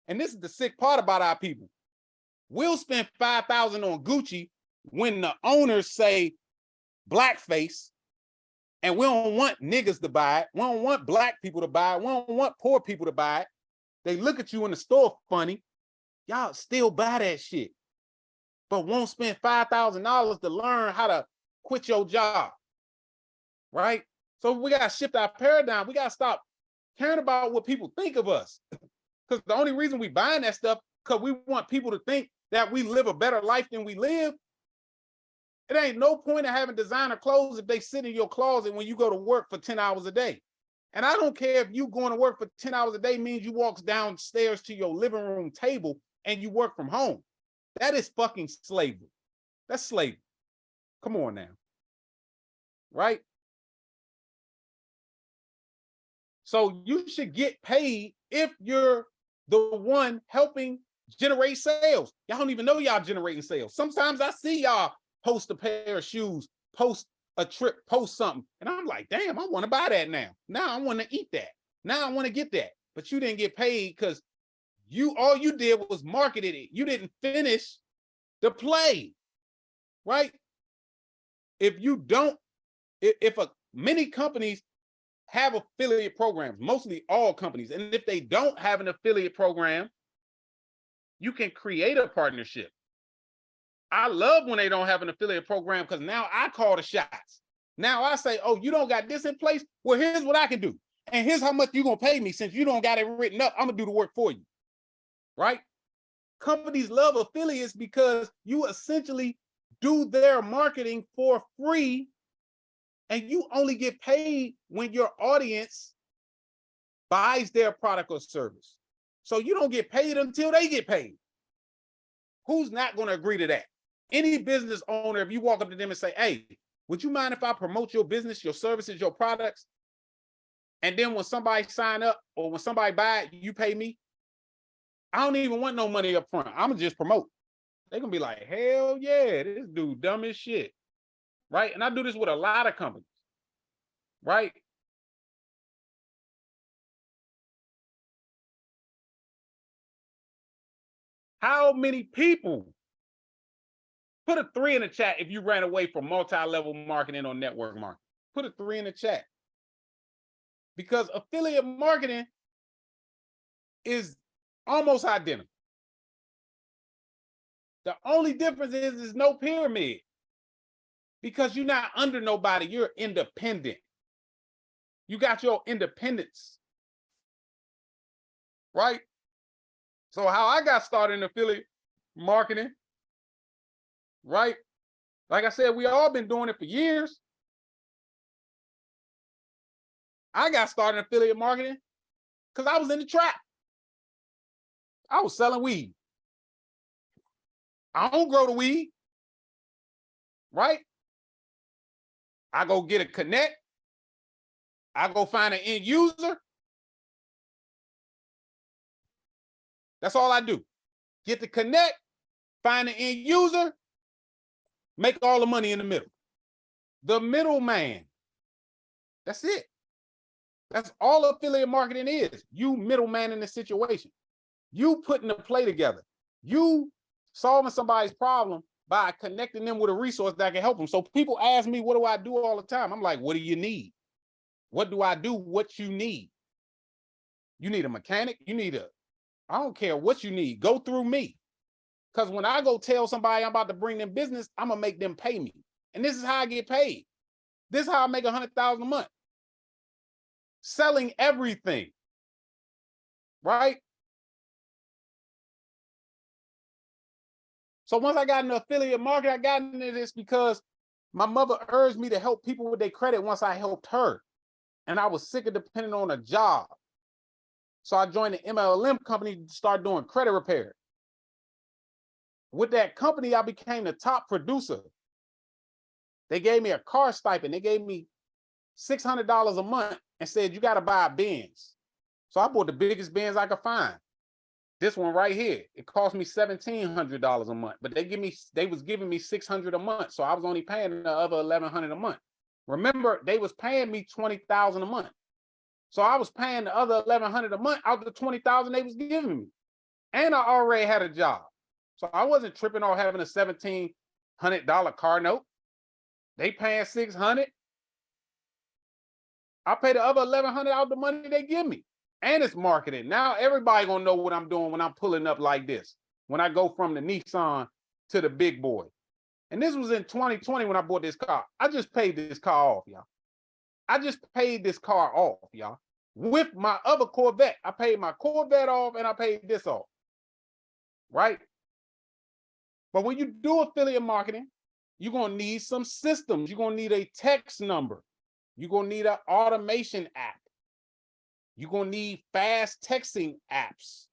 And this is the sick part about our people. We'll spend $5,000 on Gucci when the owners say blackface, and we don't want niggas to buy it. We don't want black people to buy it. We don't want poor people to buy it. They look at you in the store funny. Y'all still buy that shit, but won't spend $5,000 to learn how to quit your job, right? So we got to shift our paradigm. We got to stop caring about what people think of us. Because the only reason we buying that stuff, because we want people to think that we live a better life than we live. It ain't no point in having designer clothes if they sit in your closet when you go to work for 10 hours a day. And I don't care if you going to work for 10 hours a day means you walk downstairs to your living room table and you work from home. That is fucking slavery. That's slavery. Come on now. Right? So you should get paid if you're the one helping generate sales. Y'all don't even know y'all generating sales. Sometimes I see y'all post a pair of shoes, post a trip, post something. And I'm like, damn, I want to buy that now. Now I want to eat that. Now I want to get that. But you didn't get paid because all you did was marketed it. You didn't finish the play, right? If many companies have affiliate programs, mostly all companies. And if they don't have an affiliate program, you can create a partnership. I love when they don't have an affiliate program because now I call the shots. Now I say, oh, you don't got this in place? Well, here's what I can do. And here's how much you're going to pay me. Since you don't got it written up, I'm going to do the work for you. Right? Companies love affiliates because you essentially do their marketing for free and you only get paid when your audience buys their product or service. So you don't get paid until they get paid. Who's not going to agree to that? Any business owner, if you walk up to them and say, hey, would you mind if I promote your business, your services, your products? And then when somebody sign up or when somebody buy it, you pay me? I don't even want no money up front. I'm going to just promote. They're going to be like, hell yeah, this dude dumb as shit. Right? And I do this with a lot of companies. Right? How many people Put a 3 in the chat if you ran away from multi-level marketing or network marketing. Put a 3 in the chat. Because affiliate marketing is almost identical. The only difference is there's no pyramid. Because you're not under nobody, you're independent. You got your independence. Right? So how I got started in affiliate marketing, right? Like I said, we all been doing it for years. I got started in affiliate marketing because I was in the trap. I was selling weed. I don't grow the weed, right? I go get a connect. I go find an end user. That's all I do. Get the connect, find an end user, make all the money in the middle. The middleman. That's it. That's all affiliate marketing is. You middleman in the situation. You putting the play together. You solving somebody's problem by connecting them with a resource that can help them. So people ask me, what do I do all the time? I'm like, what do you need? What do I do? What you need? You need a mechanic? You need a, I don't care what you need. Go through me. Because when I go tell somebody I'm about to bring them business, I'm going to make them pay me. And this is how I get paid. This is how I make $100,000 a month. Selling everything. Right? So once I got into affiliate marketing, I got into this because my mother urged me to help people with their credit once I helped her. And I was sick of depending on a job. So I joined the MLM company to start doing credit repair. With that company, I became the top producer. They gave me a car stipend. They gave me $600 a month and said, you got to buy a Benz. So I bought the biggest Benz I could find. This one right here, it cost me $1,700 a month, but they was giving me $600 a month. So I was only paying the other $1,100 a month. Remember, they was paying me $20,000 a month. So I was paying the other $1,100 a month out of the $20,000 they was giving me. And I already had a job. So I wasn't tripping off having a $1,700 car note. They paying $600. I pay the other $1,100 out the money they give me. And it's marketing. Now everybody gonna know what I'm doing when I'm pulling up like this. When I go from the Nissan to the big boy. And this was in 2020 when I bought this car. I just paid this car off, y'all. I just paid this car off, y'all. With my other Corvette. I paid my Corvette off and I paid this off. Right? But when you do affiliate marketing, you're gonna need some systems. You're gonna need a text number. You're gonna need an automation app. You're going to need fast texting apps.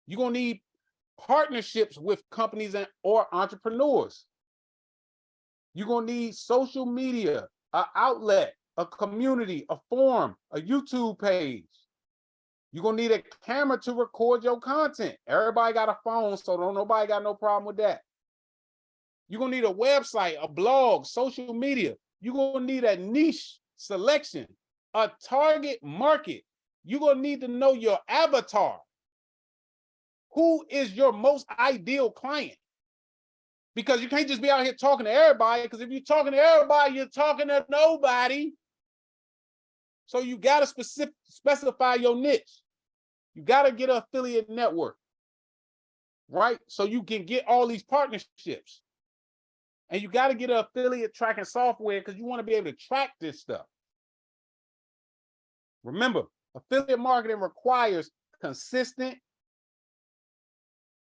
You're going to need partnerships with companies or entrepreneurs. You're going to need social media, an outlet, a community, a forum, a YouTube page. You're going to need a camera to record your content. Everybody got a phone, so nobody got no problem with that. You're going to need a website, a blog, social media. You're going to need a niche selection. A target market. You're going to need to know your avatar. Who is your most ideal client? Because you can't just be out here talking to everybody, because if you're talking to everybody, you're talking to nobody. So you got to specify your niche. You got to get an affiliate network, right? So you can get all these partnerships. And you got to get an affiliate tracking software because you want to be able to track this stuff. Remember, affiliate marketing requires consistent,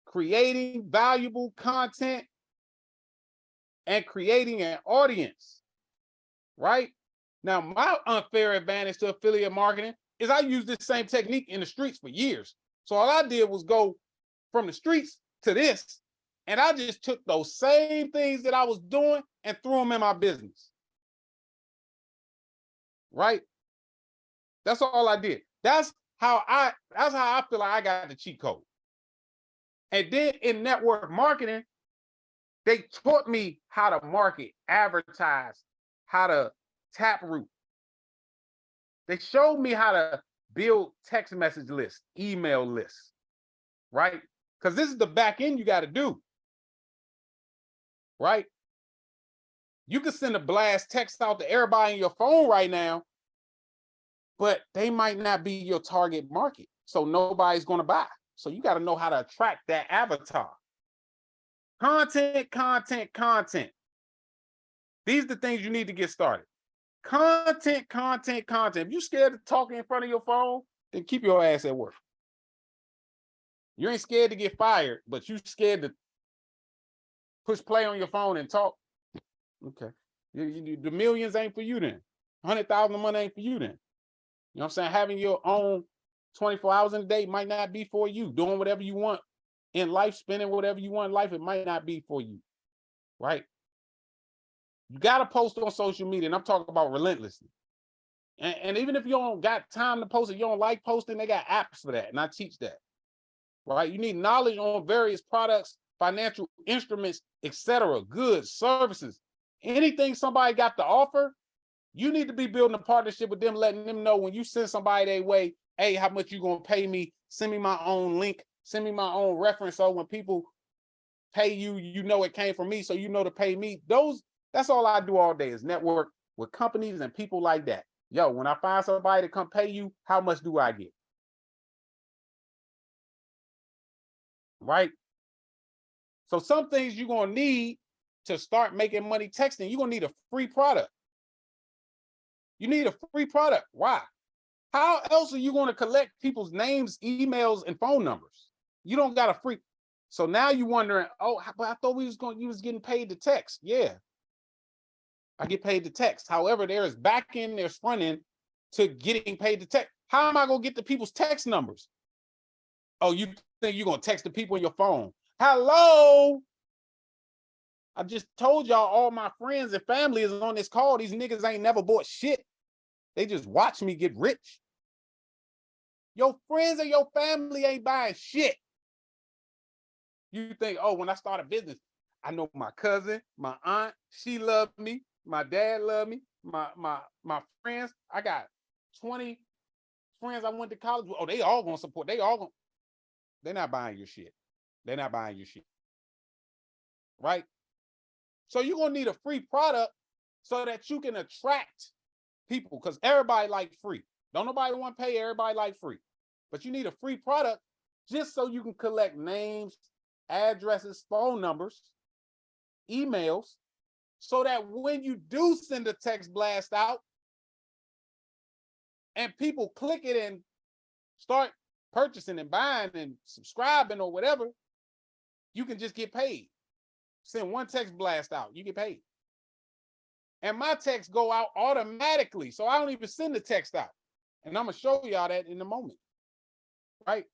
creating valuable content, and creating an audience, right? Now, my unfair advantage to affiliate marketing is I use this same technique in the streets for years. So all I did was go from the streets to this, and I just took those same things that I was doing and threw them in my business, right? That's all I did. That's how I feel like I got the cheat code. And then in network marketing, they taught me how to market, advertise, how to taproot. They showed me how to build text message lists, email lists, right? Because this is the back end you got to do. right? You can send a blast text out to everybody in your phone right now, but they might not be your target market. So nobody's going to buy. So you got to know how to attract that avatar. Content, content, content. These are the things you need to get started. Content, content, content. If you're scared of talking in front of your phone, then keep your ass at work. You ain't scared to get fired, but you scared to push play on your phone and talk. Okay. The millions ain't for you then. 100,000 a month ain't for you then. You know what I'm saying? Having your own 24 hours in a day might not be for you. Doing whatever you want in life, spending whatever you want in life, it might not be for you, right? You got to post on social media, and I'm talking about relentlessly. And even if you don't got time to post it, you don't like posting, they got apps for that, and I teach that, right? You need knowledge on various products, financial instruments, etc., goods, services, anything somebody got to offer. You need to be building a partnership with them, letting them know when you send somebody their way, hey, how much you gonna pay me? Send me my own link, send me my own reference. So when people pay you, you know it came from me, so you know to pay me. That's all I do all day is network with companies and people like that. Yo, when I find somebody to come pay you, how much do I get? Right? So some things you're gonna need to start making money texting, you're gonna need a free product. You need a free product. Why? How else are you going to collect people's names, emails, and phone numbers? You don't got a free. So now you're wondering, oh, but I thought you was getting paid to text. Yeah, I get paid to text. However, there is back end, there's front end to getting paid to text. How am I going to get the people's text numbers? Oh, you think you're going to text the people in your phone? Hello? I just told y'all all my friends and family is on this call. These niggas ain't never bought shit. They just watch me get rich. Your friends and your family ain't buying shit. You think, oh, when I start a business, I know my cousin, my aunt, she loved me, my dad loved me, my friends. I got 20 friends I went to college with. Oh, they all gonna support. They're not buying your shit. They're not buying your shit. Right? So you're gonna need a free product so that you can attract people, because everybody like free. Don't nobody want to pay, everybody like free. But you need a free product just so you can collect names, addresses, phone numbers, emails, so that when you do send a text blast out and people click it and start purchasing and buying and subscribing or whatever, you can just get paid. Send one text blast out, you get paid. And my texts go out automatically, so I don't even send the text out. And I'm gonna show y'all that in a moment, right?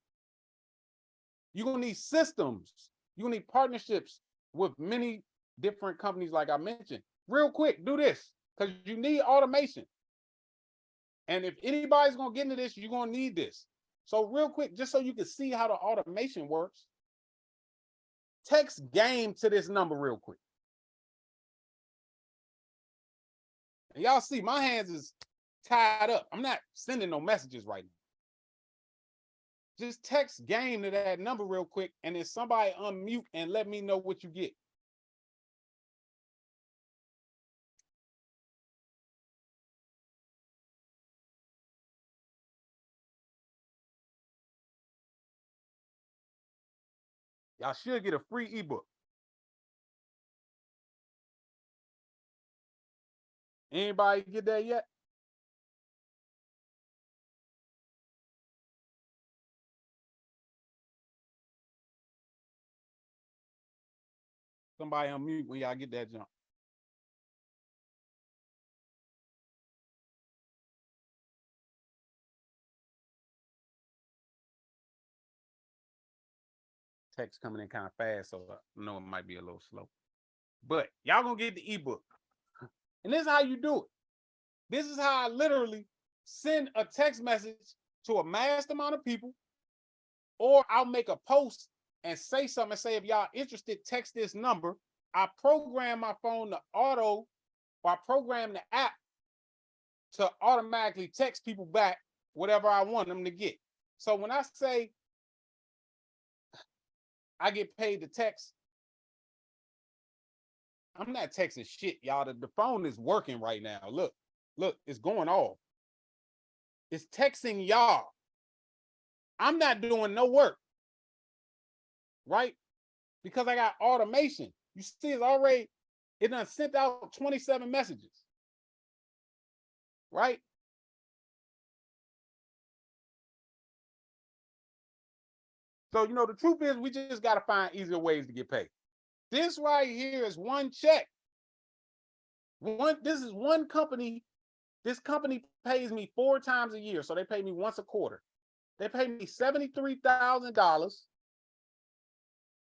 You're gonna need systems. You're gonna need partnerships with many different companies, like I mentioned. Real quick, do this, because you need automation. And if anybody's gonna get into this, you're gonna need this. So real quick, just so you can see how the automation works, text game to this number real quick. And y'all see my hands is tied up. I'm not sending no messages right now. Just text game to that number real quick, and then somebody unmute and let me know what you get. Y'all should get a free ebook. Anybody get that yet? Somebody unmute when y'all get that jump. Text coming in kind of fast, so I know it might be a little slow. But y'all gonna get the ebook. And this is how you do it. This is how I literally send a text message to a mass amount of people, or I'll make a post and say something and say, if y'all interested, text this number. I program my phone to auto, or I program the app to automatically text people back whatever I want them to get. So when I say I get paid to text, I'm not texting shit, y'all. The phone is working right now. Look, it's going off. It's texting y'all. I'm not doing no work, right? Because I got automation. You see, it's already, it done sent out 27 messages, right? So, you know, the truth is we just got to find easier ways to get paid. This right here is one check. This is one company. This company pays me 4 times a year. So they pay me once a quarter. They pay me $73,000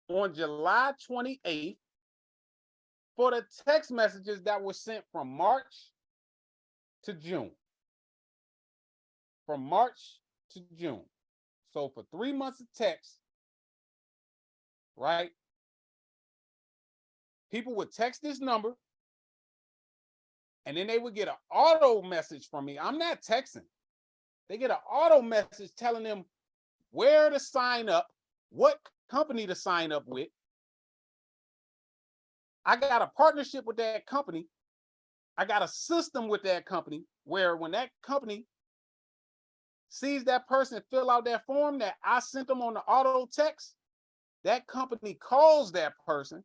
on July 28th for the text messages that were sent from March to June. From March to June. So for 3 months of text, right? People would text this number and then they would get an auto message from me. I'm not texting. They get an auto message telling them where to sign up, what company to sign up with. I got a partnership with that company. I got a system with that company where when that company sees that person fill out that form that I sent them on the auto text, that company calls that person.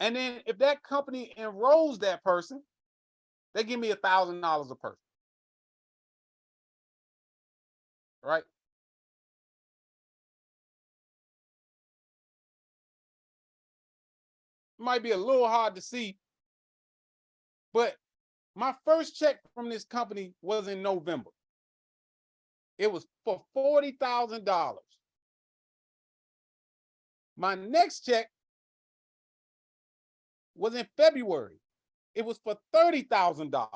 And then if that company enrolls that person, they give me $1,000 a person. Right? It might be a little hard to see, but my first check from this company was in November. It was for $40,000. My next check was in February. It was for $30,000.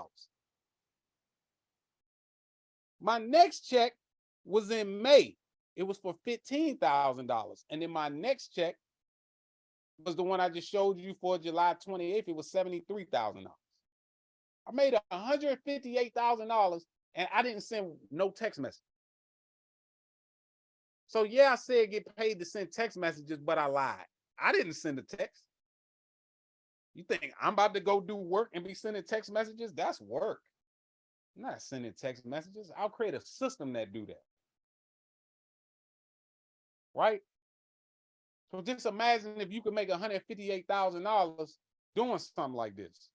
My next check was in May. It was for $15,000. And then my next check was the one I just showed you for July 28th. It was $73,000. I made $158,000 and I didn't send no text message. So yeah, I said get paid to send text messages, but I lied. I didn't send a text. You think I'm about to go do work and be sending text messages? That's work. I'm not sending text messages. I'll create a system that do that. Right? So just imagine if you could make $158,000 doing something like this.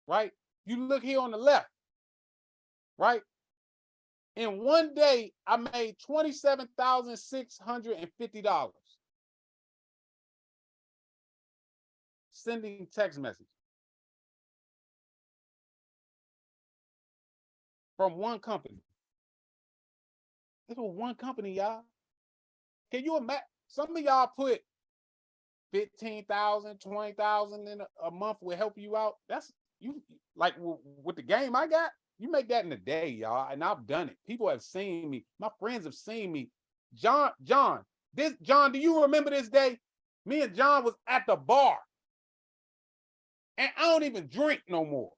Right? You look here on the left. Right? In one day, I made $27,650 sending text messages from one company. This was one company, y'all. Can you imagine? Some of y'all put 15,000, 20,000 in a month will help you out. That's you like with the game I got. You make that in a day, y'all, and I've done it. People have seen me. My friends have seen me. John, do you remember this day? Me and John was at the bar, and I don't even drink no more.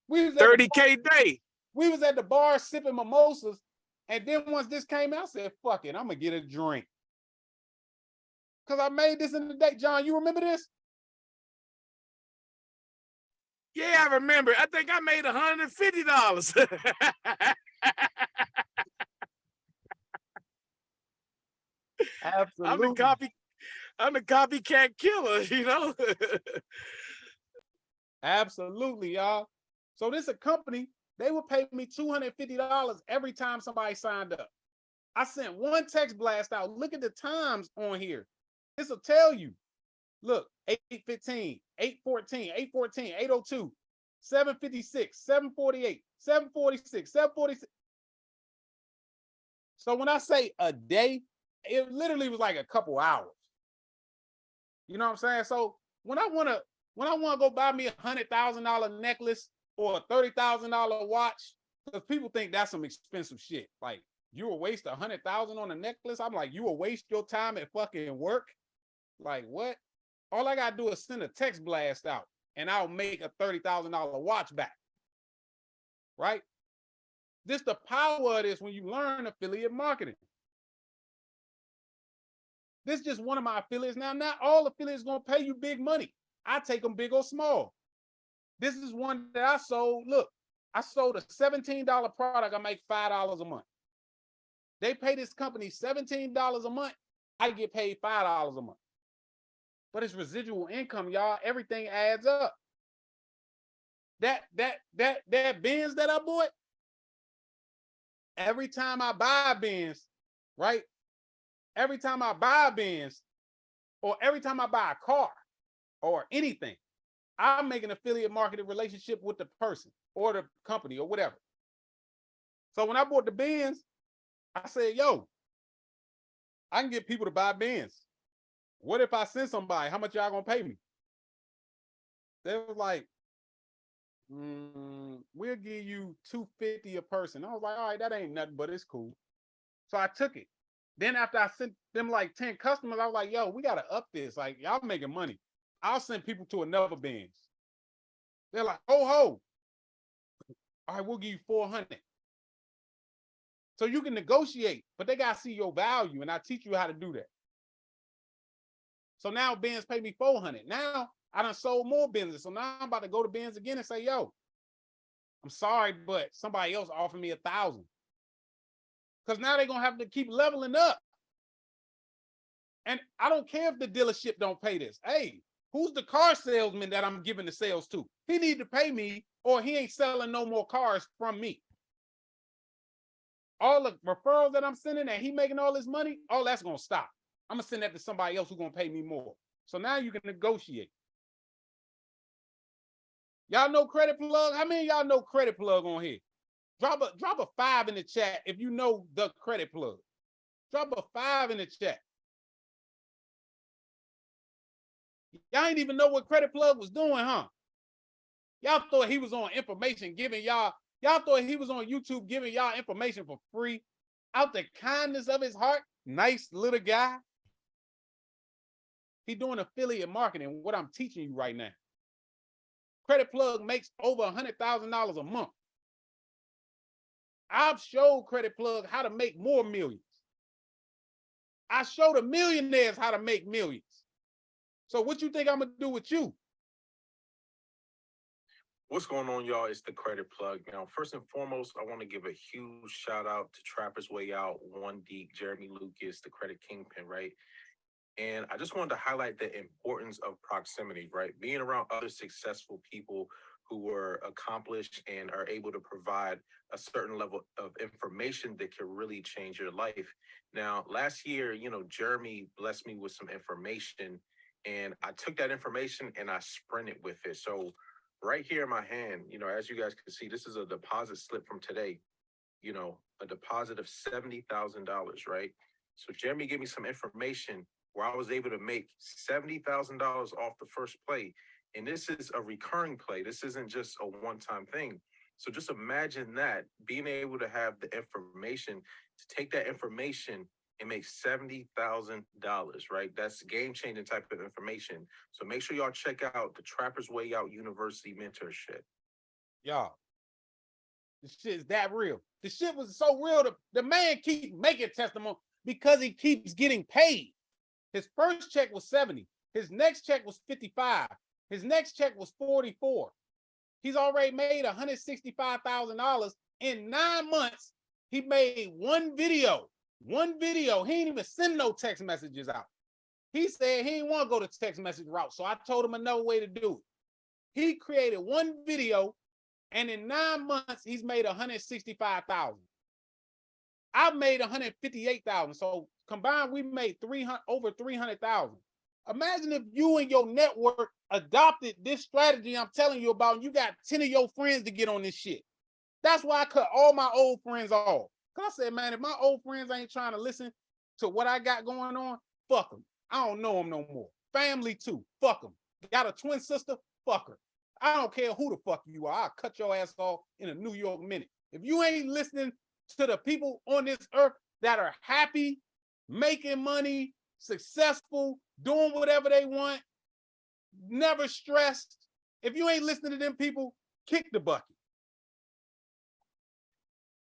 We was at 30K day. We was at the bar sipping mimosas, and then once this came out, I said, "Fuck it, I'm gonna get a drink." Because I made this in the day. John, you remember this? Yeah, I remember. I think I made $150. Absolutely. I'm the copycat killer, you know? Absolutely, y'all. So this is a company, they would pay me $250 every time somebody signed up. I sent one text blast out. Look at the times on here. This will tell you. Look, 8:15, 8:14, 8:14, 8:02, 7:56, 7:48, 7:46, 7:46. So when I say a day, it literally was like a couple hours. You know what I'm saying? So when I wanna go buy me $100,000 necklace or a $30,000 watch, because people think that's some expensive shit. Like you will waste $100,000 on a necklace. I'm like, you will waste your time at fucking work. Like what? All I gotta do is send a text blast out, and I'll make a $30,000 watch back. Right? This the power of this when you learn affiliate marketing. This is just one of my affiliates. Now, not all affiliates gonna pay you big money. I take them big or small. This is one that I sold. Look, I sold a $17 product. I make $5 a month. They pay this company $17 a month. I get paid $5 a month. But it's residual income, y'all. Everything adds up. That Benz that I bought, every time I buy a Benz, right? Every time I buy a Benz, or every time I buy a car or anything, I make an affiliate marketing relationship with the person or the company or whatever. So when I bought the Benz, I said, yo, I can get people to buy Benz. What if I send somebody? How much y'all gonna pay me? They was like, we'll give you $250 a person. I was like, all right, that ain't nothing, but it's cool. So I took it. Then after I sent them like 10 customers, I was like, yo, we gotta up this. Like, y'all making money. I'll send people to another Benz. They're like, ho. All right, we'll give you 400. So you can negotiate, but they gotta see your value, and I teach you how to do that. So now Benz pay me 400. Now I done sold more Benzes. So now I'm about to go to Benz again and say, yo, I'm sorry, but somebody else offered me 1,000. Because now they're gonna have to keep leveling up. And I don't care if the dealership don't pay this. Hey, who's the car salesman that I'm giving the sales to? He need to pay me, or he ain't selling no more cars from me. All the referrals that I'm sending and he making all this money, all that's gonna stop. I'm gonna send that to somebody else who's gonna pay me more. So now you can negotiate. Y'all know Credit Plug? How many of y'all know Credit Plug on here? Drop a 5 in the chat if you know the Credit Plug. Drop a 5 in the chat. Y'all ain't even know what Credit Plug was doing, huh? Y'all thought he was on information giving y'all thought he was on YouTube giving y'all information for free out the kindness of his heart. Nice little guy. He doing affiliate marketing, what I'm teaching you right now. Credit Plug makes over $100,000 a month. I've showed Credit Plug how to make more millions. I show the millionaires how to make millions. So what you think I'm gonna do with you? What's going on, y'all? It's the Credit Plug. Now, first and foremost, I want to give a huge shout out to Trapper's Way Out, One Deep, Jeremy Lucas, the Credit Kingpin, right? And I just wanted to highlight the importance of proximity, right? Being around other successful people who were accomplished and are able to provide a certain level of information that can really change your life. Now, last year, Jeremy blessed me with some information, and I took that information and I sprinted with it. So right here in my hand, as you guys can see, this is a deposit slip from today, a deposit of $70,000, right? So Jeremy gave me some information where I was able to make $70,000 off the first play. And this is a recurring play. This isn't just a one-time thing. So just imagine that, being able to have the information, to take that information and make $70,000, right? That's game-changing type of information. So make sure y'all check out the Trapper's Way Out University mentorship. Y'all, this shit is that real. The shit was so real. The man keeps making testimony because he keeps getting paid. His first check was 70. His next check was 55. His next check was 44. He's already made $165,000 in 9 months. He made one video. He ain't even send no text messages out. He said he didn't want to go the text message route. So I told him another way to do it. He created one video, and in 9 months, he's made $165,000. I made $158,000. So combined, we made over $300,000. Imagine if you and your network adopted this strategy I'm telling you about, and you got 10 of your friends to get on this shit. That's why I cut all my old friends off. Because I said, man, if my old friends ain't trying to listen to what I got going on, fuck them. I don't know them no more. Family too, fuck them. Got a twin sister, fuck her. I don't care who the fuck you are. I'll cut your ass off in a New York minute. If you ain't listening to the people on this earth that are happy, making money, successful, doing whatever they want, never stressed. If you ain't listening to them people, kick the bucket.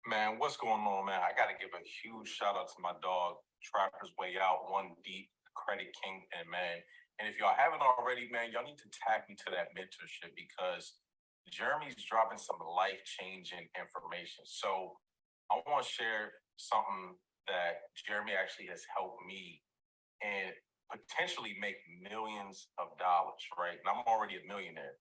Man, what's going on, man? I got to give a huge shout out to my dog, Trapper's Way Out, One Deep, Credit Kingpin, man. And if y'all haven't already, man, y'all need to tap into that mentorship because Jeremy's dropping some life-changing information. So I want to share something that Jeremy actually has helped me and potentially make millions of dollars, right? And I'm already a millionaire,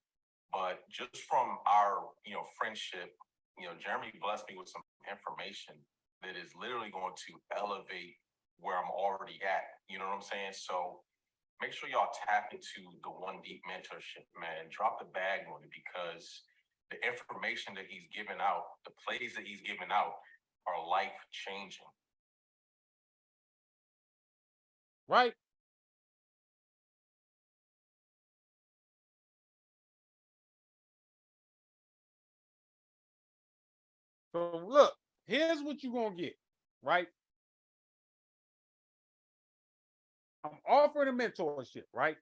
but just from our, friendship, Jeremy blessed me with some information that is literally going to elevate where I'm already at. You know what I'm saying? So make sure y'all tap into the One Deep mentorship, man. Drop the bag on it because the information that he's giving out, the plays that he's giving out are life changing. Right? So look, here's what you're gonna get, right? I'm offering a mentorship, right?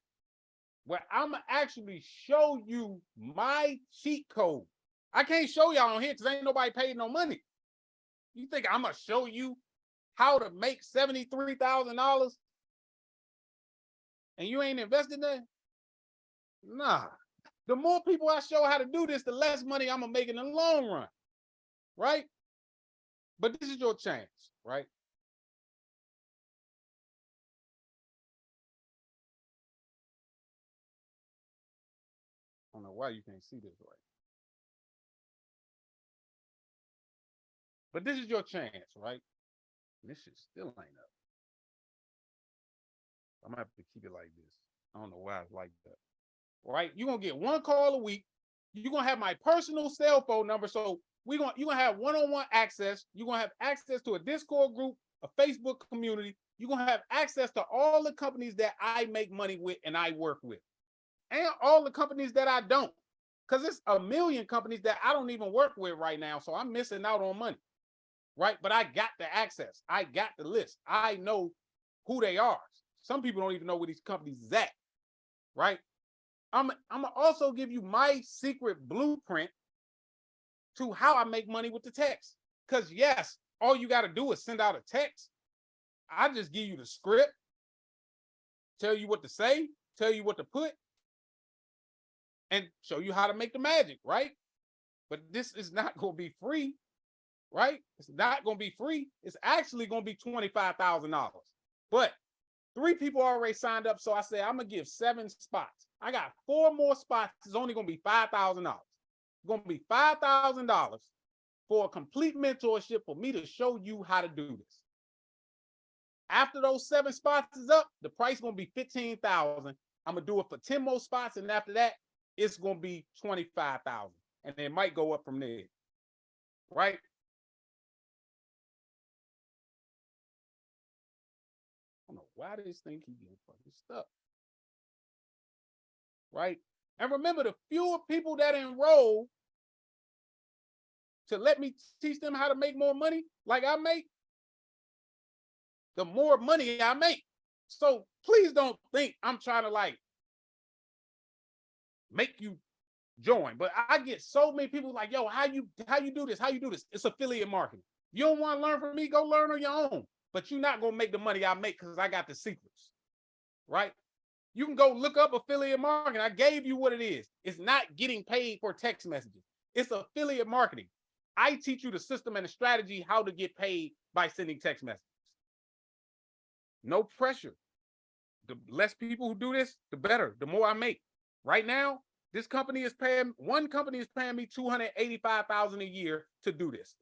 Where I'm gonna actually show you my cheat code. I can't show y'all on here because ain't nobody paid no money. You think I'm gonna show you how to make $73,000 and you ain't invested in that? Nah. The more people I show how to do this, the less money I'm gonna make in the long run, right? But this is your chance, right? I don't know why you can't see this right. But this is your chance, right? And this shit still ain't up. I'm gonna have to keep it like this. I don't know why it's like that. Right? You're gonna get one call a week. You're gonna have my personal cell phone number. So you're gonna have one-on-one access. You're gonna have access to a Discord group, a Facebook community. You're gonna have access to all the companies that I make money with and I work with, and all the companies that I don't. Because it's a million companies that I don't even work with right now. So I'm missing out on money. Right? But I got the access. I got the list. I know who they are. Some people don't even know where these companies is at. Right? I'm gonna also give you my secret blueprint to how I make money with the text. Because yes, all you got to do is send out a text. I just give you the script, tell you what to say, tell you what to put, and show you how to make the magic, right? But this is not going to be free, right? It's not going to be free. It's actually going to be $25,000. But 3 people already signed up, so I said I'm going to give 7 spots. I got 4 more spots. It's only going to be $5,000. It's going to be $5,000 for a complete mentorship for me to show you how to do this. After those 7 spots is up, the price is going to be $15,000. I'm going to do it for 10 more spots, and after that, it's going to be $25,000. And it might go up from there. Right? I don't know why this thing keep getting fucking stuck. Right? And remember, the fewer people that enroll to let me teach them how to make more money like I make, the more money I make. So please don't think I'm trying to make you join. But I get so many people like, yo, how you do this? How you do this? It's affiliate marketing. You don't want to learn from me? Go learn on your own. But you're not going to make the money I make because I got the secrets, right? You can go look up affiliate marketing. I gave you what it is. It's not getting paid for text messages. It's affiliate marketing. I teach you the system and the strategy how to get paid by sending text messages. No pressure. The less people who do this, the better, the more I make. Right now, one company is paying me $285,000 a year to do this.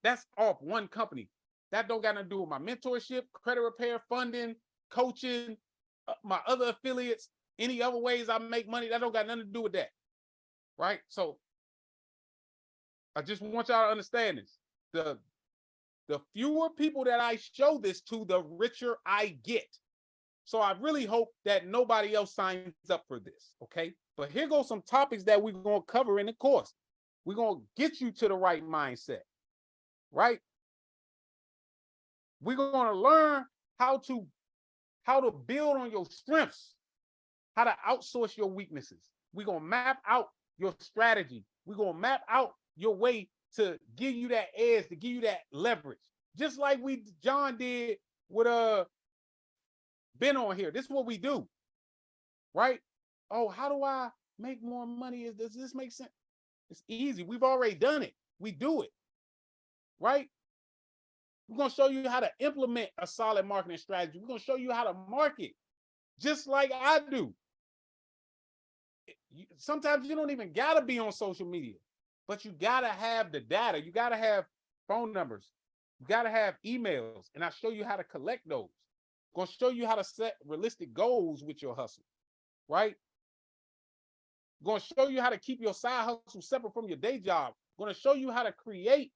That's off one company. That don't got nothing to do with my mentorship, credit repair, funding, coaching, my other affiliates, any other ways I make money. That don't got nothing to do with that. Right? So I just want y'all to understand this. The fewer people that I show this to, the richer I get. So I really hope that nobody else signs up for this, okay? But here goes some topics that we're going to cover in the course. We're going to get you to the right mindset, right? We're going to learn how to build on your strengths, how to outsource your weaknesses. We're going to map out your strategy. We're going to map out your way to give you that edge, to give you that leverage. Just like John did with been on here. This is what we do, right? Oh, how do I make more money? Does this make sense? It's easy. We've already done it. We do it, right? We're going to show you how to implement a solid marketing strategy. We're going to show you how to market just like I do. Sometimes you don't even got to be on social media, but you got to have the data. You got to have phone numbers. You got to have emails. And I show you how to collect those. I'm going to show you how to set realistic goals with your hustle, right? I'm going to show you how to keep your side hustle separate from your day job. I'm going to show you how to create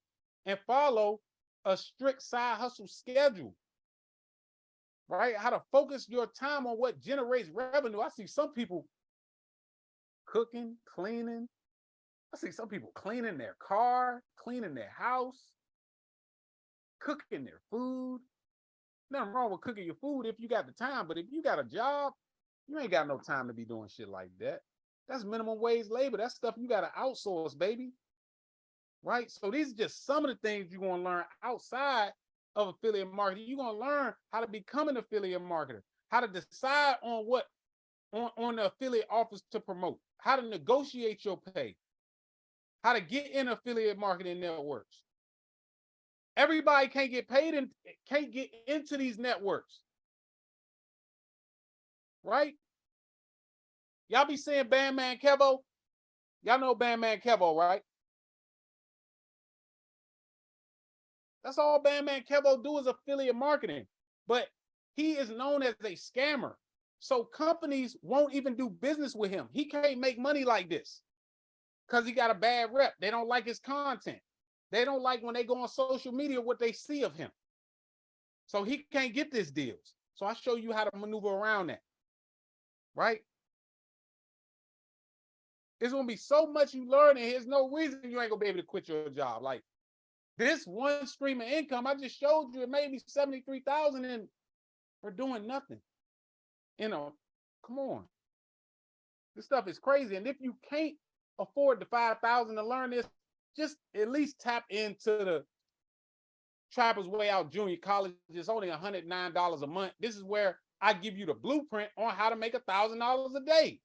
and follow a strict side hustle schedule, right? How to focus your time on what generates revenue. I see some people cooking, cleaning. I see some people cleaning their car, cleaning their house, cooking their food. Nothing wrong with cooking your food if you got the time, but if you got a job, you ain't got no time to be doing shit like that. That's minimum wage labor. That's stuff you got to outsource, baby. Right? So these are just some of the things you're going to learn outside of affiliate marketing. You're going to learn how to become an affiliate marketer, how to decide on what on the affiliate offers to promote, how to negotiate your pay, how to get in affiliate marketing networks. Everybody can't get paid and can't get into these networks. Right? Y'all be saying Bandman Kevo? Y'all know Bandman Kevo, right? That's all Bandman Kevo do is affiliate marketing. But he is known as a scammer. So companies won't even do business with him. He can't make money like this because he got a bad rep. They don't like his content. They don't like when they go on social media what they see of him. So he can't get these deals. So I show you how to maneuver around that. Right? There's going to be so much you learn, and there's no reason you ain't going to be able to quit your job. Like this one stream of income, I just showed you, it made me $73,000 and for doing nothing. You know, come on. This stuff is crazy. And if you can't afford the $5,000 to learn this, just at least tap into the Trapper's Way Out Junior College. It's only $109 a month. This is where I give you the blueprint on how to make $1,000 a day.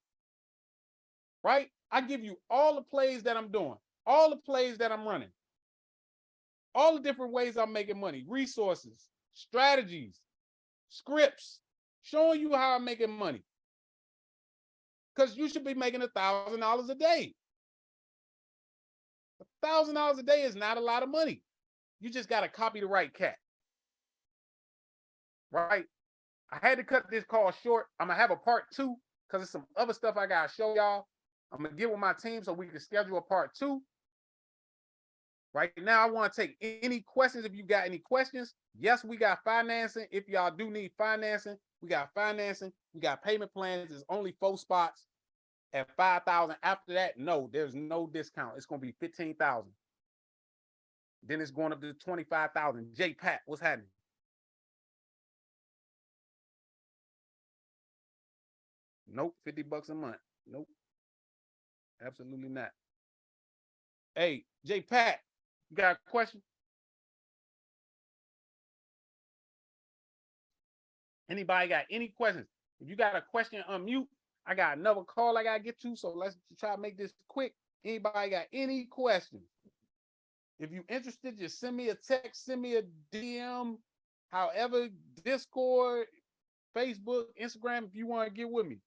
Right? I give you all the plays that I'm doing, all the plays that I'm running, all the different ways I'm making money, resources, strategies, scripts, showing you how I'm making money. Because you should be making $1,000 a day. $1,000 a day is not a lot of money. You just got to copy the right cat. Right? I had to cut this call short. I'm going to have a part 2 because there's some other stuff I got to show y'all. I'm going to get with my team so we can schedule a part 2. Right now, I want to take any questions if you got any questions. Yes, we got financing. If y'all do need financing, we got financing. We got payment plans. There's only 4 spots at $5,000. After that, no, there's no discount. It's going to be $15,000. Then it's going up to $25,000. J Pat, what's happening? Nope, $50 a month. Nope, absolutely not. Hey, J Pat, you got a question? Anybody got any questions? If you got a question, unmute. I got another call I got to get to, so let's try to make this quick. Anybody got any questions? If you're interested, just send me a text, send me a DM, however, Discord, Facebook, Instagram, if you want to get with me.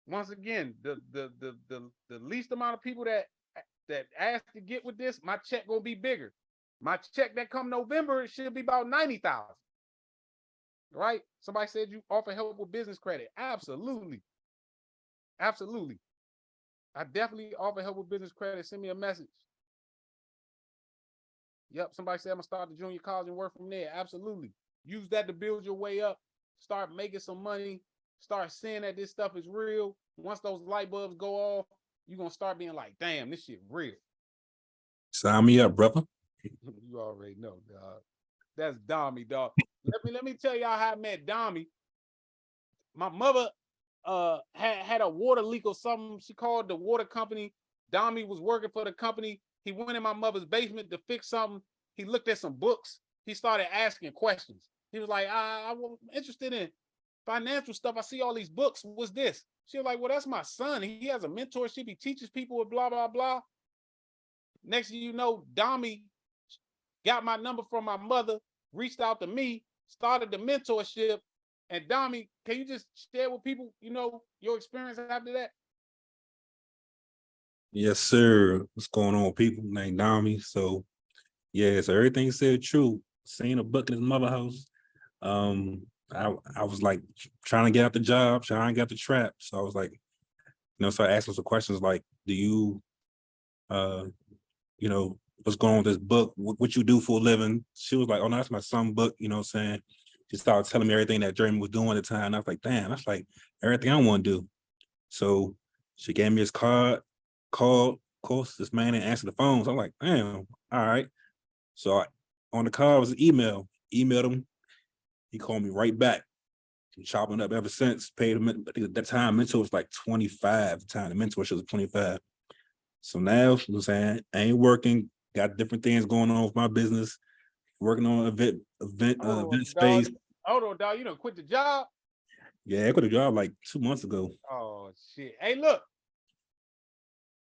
Once again, the least amount of people that ask to get with this, my check gonna be bigger. My check that come November, it should be about $90,000. Right? Somebody said you offer help with business credit. Absolutely. Absolutely. I definitely offer help with business credit. Send me a message. Yep, somebody said I'm gonna start the junior college and work from there. Absolutely. Use that to build your way up. Start making some money. Start seeing that this stuff is real. Once those light bulbs go off, you're gonna start being like, damn, this shit real. Sign me up, brother. You already know, dog. That's Dommy, dog. Let me tell y'all how I met Dommy. My mother had a water leak or something. She called the water company. Dommy was working for the company. He went in my mother's basement to fix something. He looked at some books. He started asking questions. He was like, I'm interested in financial stuff. I see all these books. What's this? She was like, well, that's my son. He has a mentorship. He teaches people with blah, blah, blah. Next thing you know, Dami got my number from my mother, reached out to me, started the mentorship. And Dami, can you just share with people, your experience after that? Yes, sir. What's going on, people? Named Dami. So, yeah, so everything said true. Seeing a book in his mother house. I was like trying to get out the job, trying to get out the trap. So I was like, so I asked him some questions like, do you, what's going on with this book? What you do for a living? She was like, oh, no, that's my son's book. You know what I'm saying? She started telling me everything that Jeremy was doing at the time. And I was like, damn, that's like everything I want to do. So she gave me his card, called, of course, this man didn't answer the phone. So I'm like, damn, all right. So on the call was an emailed him. He called me right back. Been chopping up ever since. Paid him. I think at that time, mentor was like 25. The time the mentorship was 25. So now, you know what I'm saying, I ain't working. Got different things going on with my business. Working on event space. Hold on, dog. You done quit the job? Yeah, I quit the job like 2 months ago. Oh shit! Hey, look,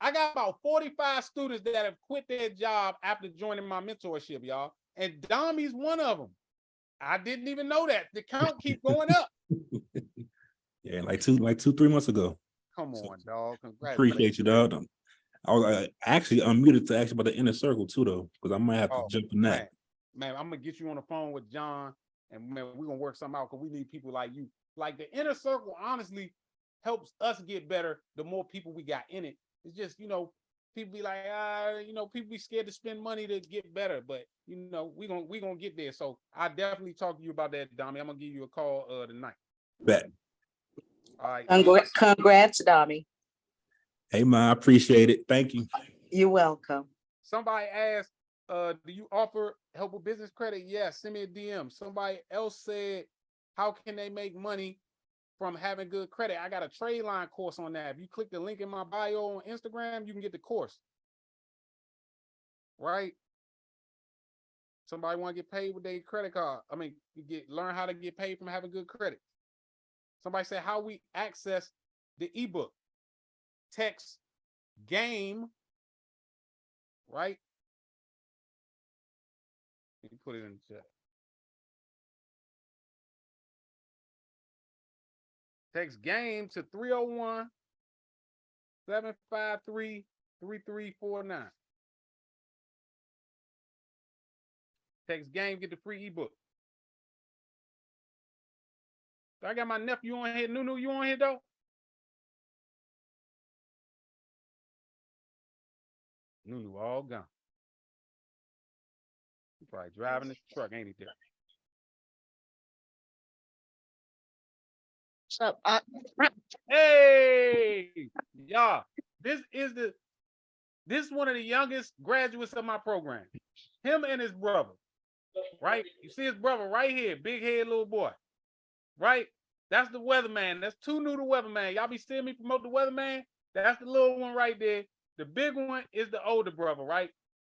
I got about 45 students that have quit their job after joining my mentorship, y'all, and Dami's one of them. I didn't even know that. The count keeps going up. Yeah, like 3 months ago. Come on, dog. Congratulations. Appreciate you, dog. I was actually unmuted to ask you about the inner circle too, though, because I might have to jump in that. Man, I'm gonna get you on the phone with John, and man, we're gonna work something out because we need people like you. Like the inner circle, honestly, helps us get better. The more people we got in it, it's just people be like, people be scared to spend money to get better, but we gonna get there. So I definitely talk to you about that, Dami. I'm gonna give you a call tonight. Bet. All right. Congrats, Dami. Hey, man, I appreciate it. Thank you. You're welcome. Somebody asked, do you offer help with business credit? Yes, send me a DM. Somebody else said, how can they make money from having good credit? I got a trade line course on that. If you click the link in my bio on Instagram, you can get the course. Right? Somebody want to get paid with their credit card. I mean, learn how to get paid from having good credit. Somebody said how we access the ebook. Text game, right? You can put it in the chat. Text game to 301-753-3349. Text game, get the free ebook. I got my nephew on here. Nunu, you on here though? Nunu all gone. He probably driving the truck, ain't he there? What's up? Hey, y'all, this is one of the youngest graduates of my program. Him and his brother, right? You see his brother right here, big head little boy, right? That's the weatherman. That's Too New the weatherman. Y'all be seeing me promote the weatherman? That's the little one right there. The big one is the older brother, right?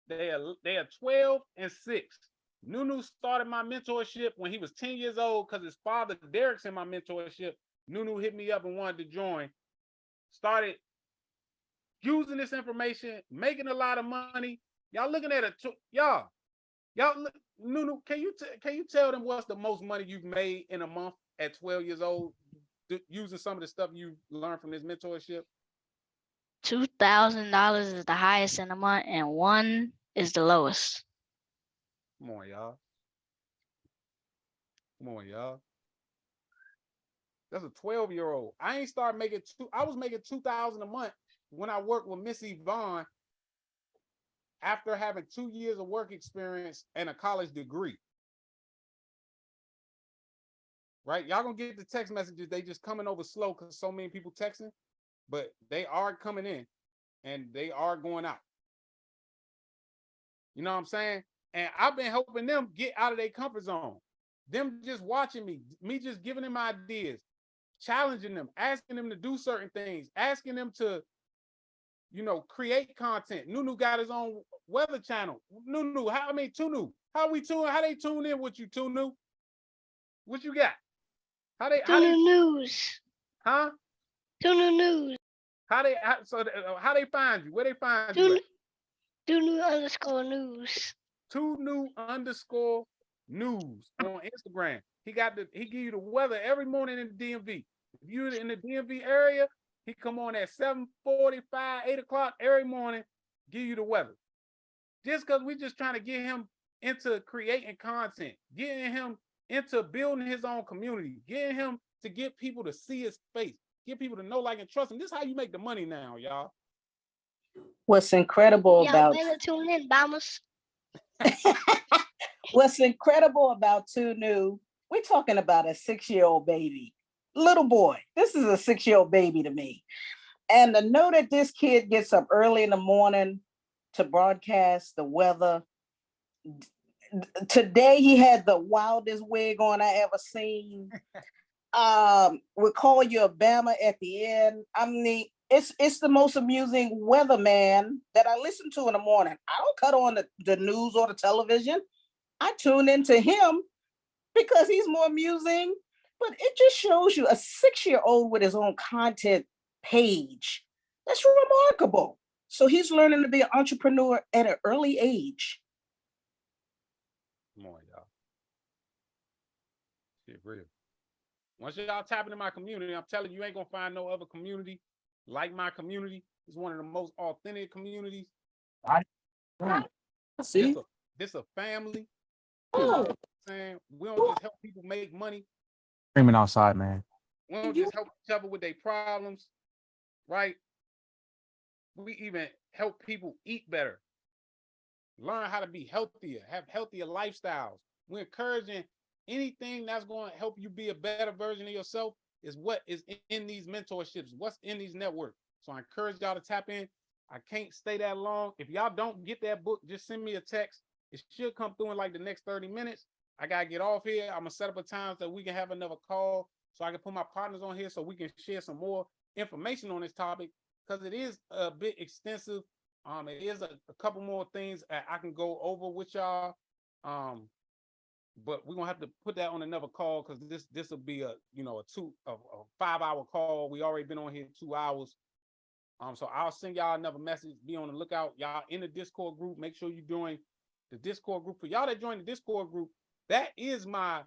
They are 12 and 6. Nunu started my mentorship when he was 10 years old because his father, Derek's in my mentorship. Nunu hit me up and wanted to join. Started using this information, making a lot of money. Y'all looking at y'all look, Nunu, can you tell them what's the most money you've made in a month at 12 years old using some of the stuff you learned from this mentorship? $2,000 is the highest in a month, and $1 is the lowest. Come on, y'all. Come on, y'all. That's a 12-year-old. I ain't started making I was making $2,000 a month when I worked with Miss Yvonne after having 2 years of work experience and a college degree. Right? Y'all gonna get the text messages. They just coming over slow because so many people texting, but they are coming in and they are going out. You know what I'm saying? And I've been helping them get out of their comfort zone. Them just watching me just giving them ideas, challenging them, asking them to do certain things, asking them to, create content. Nunu got his own weather channel. Nunu, Tunu, how they tune in with you, Tunu? What you got? To the news. huh? To the news. How they find you? Where they find you To at? _news. 2new_news on Instagram. He give you the weather every morning in the DMV. If you're in the DMV area, he come on at 7:45, 8 o'clock every morning, give you the weather. Just because we just trying to get him into creating content, getting him into building his own community, getting him to get people to see his face, get people to know, like, and trust him. This is how you make the money now, y'all. What's incredible Y'all about better tune in, Bombers. what's incredible about Two New, we're talking about a 6-year-old baby, little boy. This is a 6-year-old baby to me. And to know that this kid gets up early in the morning to broadcast the weather. Today he had the wildest wig on I ever seen. We call you Obama at the end. I mean, it's the most amusing weatherman that I listen to in the morning. I don't cut on the news or the television. I tune into him because he's more amusing. But it just shows you a 6-year-old with his own content page. That's remarkable. So he's learning to be an entrepreneur at an early age. Come on, y'all. Shit real. Once y'all tap into my community, I'm telling you, you ain't gonna find no other community like my community. It's one of the most authentic communities. See? This a family. You know what I'm saying? We don't just help people make money. Screaming outside, man. We don't just help each other with their problems, right? We even help people eat better, learn how to be healthier, have healthier lifestyles. We're encouraging anything that's going to help you be a better version of yourself is what is in these mentorships, what's in these networks. So I encourage y'all to tap in. I can't stay that long. If y'all don't get that book, just send me a text. It should come through in like the next 30 minutes. I got to get off here. I'm going to set up a time so we can have another call so I can put my partners on here so we can share some more information on this topic because it is a bit extensive. It is a couple more things I can go over with y'all. But we're gonna have to put that on another call because this will be a 5-hour call. We already been on here 2 hours. So I'll send y'all another message. Be on the lookout. Y'all in the Discord group. Make sure you join the Discord group. For y'all that join the Discord group, that is my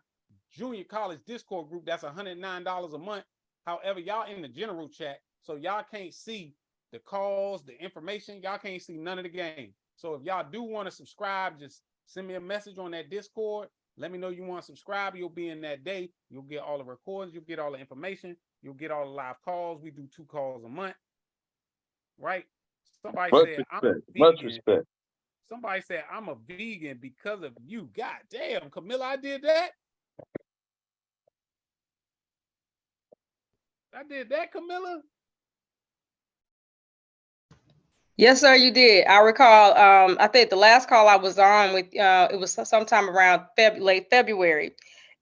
junior college Discord group. That's $109 a month. However, y'all in the general chat, so y'all can't see the calls, the information. Y'all can't see none of the game. So if y'all do want to subscribe, just send me a message on that Discord. Let me know you want to subscribe. You'll be in that day. You'll get all the recordings. You'll get all the information. You'll get all the live calls. We do 2 calls a month. Right? Somebody said, I'm a vegan. Somebody said, I'm a vegan because of you. God damn, Camilla, I did that. I did that, Camilla. Yes, sir, you did. I recall, I think the last call I was on with, it was sometime around late February.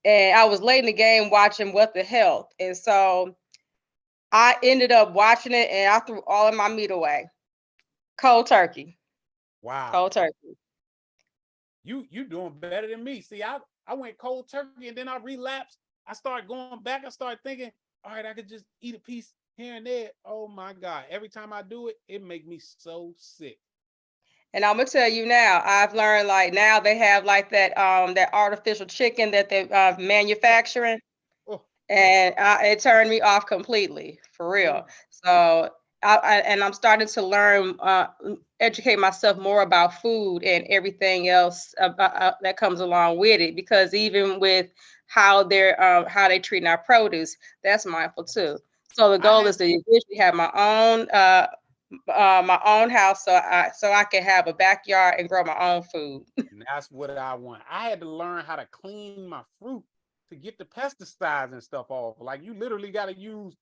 And I was late in the game watching What the Health. And so I ended up watching it and I threw all of my meat away. Cold turkey. Wow. Cold turkey. You doing better than me. See, I went cold turkey and then I relapsed. I started going back. I started thinking, all right, I could just eat a piece here and there. Oh my God. Every time I do it, it makes me so sick. And I'm gonna tell you now, I've learned like now they have like that artificial chicken that they're manufacturing. Oh. And it turned me off completely, for real. So I'm starting to learn, educate myself more about food and everything else that comes along with it. Because even with how they treat our produce, that's mindful too. So the goal is to eventually have my own house, so I can have a backyard and grow my own food. And that's what I want. I had to learn how to clean my fruit to get the pesticides and stuff off. Like you literally got to use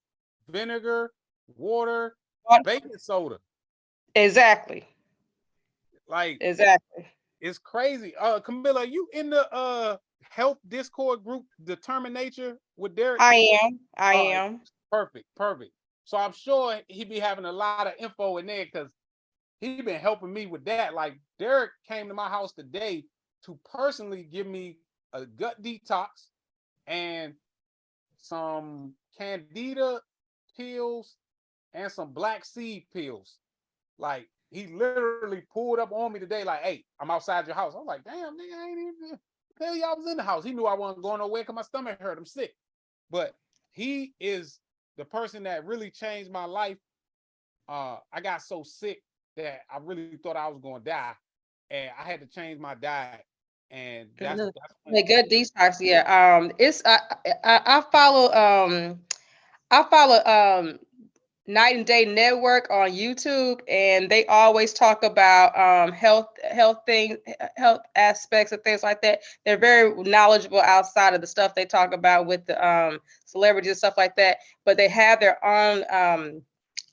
vinegar, water, baking soda. Exactly. Like exactly. It's crazy. Camilla, you in the health Discord group, Determine Nature with Derek? I am. Perfect. So I'm sure he be having a lot of info in there because he been helping me with that. Like Derek came to my house today to personally give me a gut detox and some candida pills, and some black seed pills. Like, he literally pulled up on me today, like, hey, I'm outside your house. I was like, damn, nigga, I ain't even, hell, y'all was in the house. He knew I wasn't going nowhere because my stomach hurt. I'm sick. But he is the person that really changed my life. I got so sick that I really thought I was going to die, and I had to change my diet. And that's a good detox. Yeah. It's I follow Night and Day Network on YouTube, and they always talk about health aspects and things like that. They're very knowledgeable outside of the stuff they talk about with the celebrities and stuff like that. But they have their own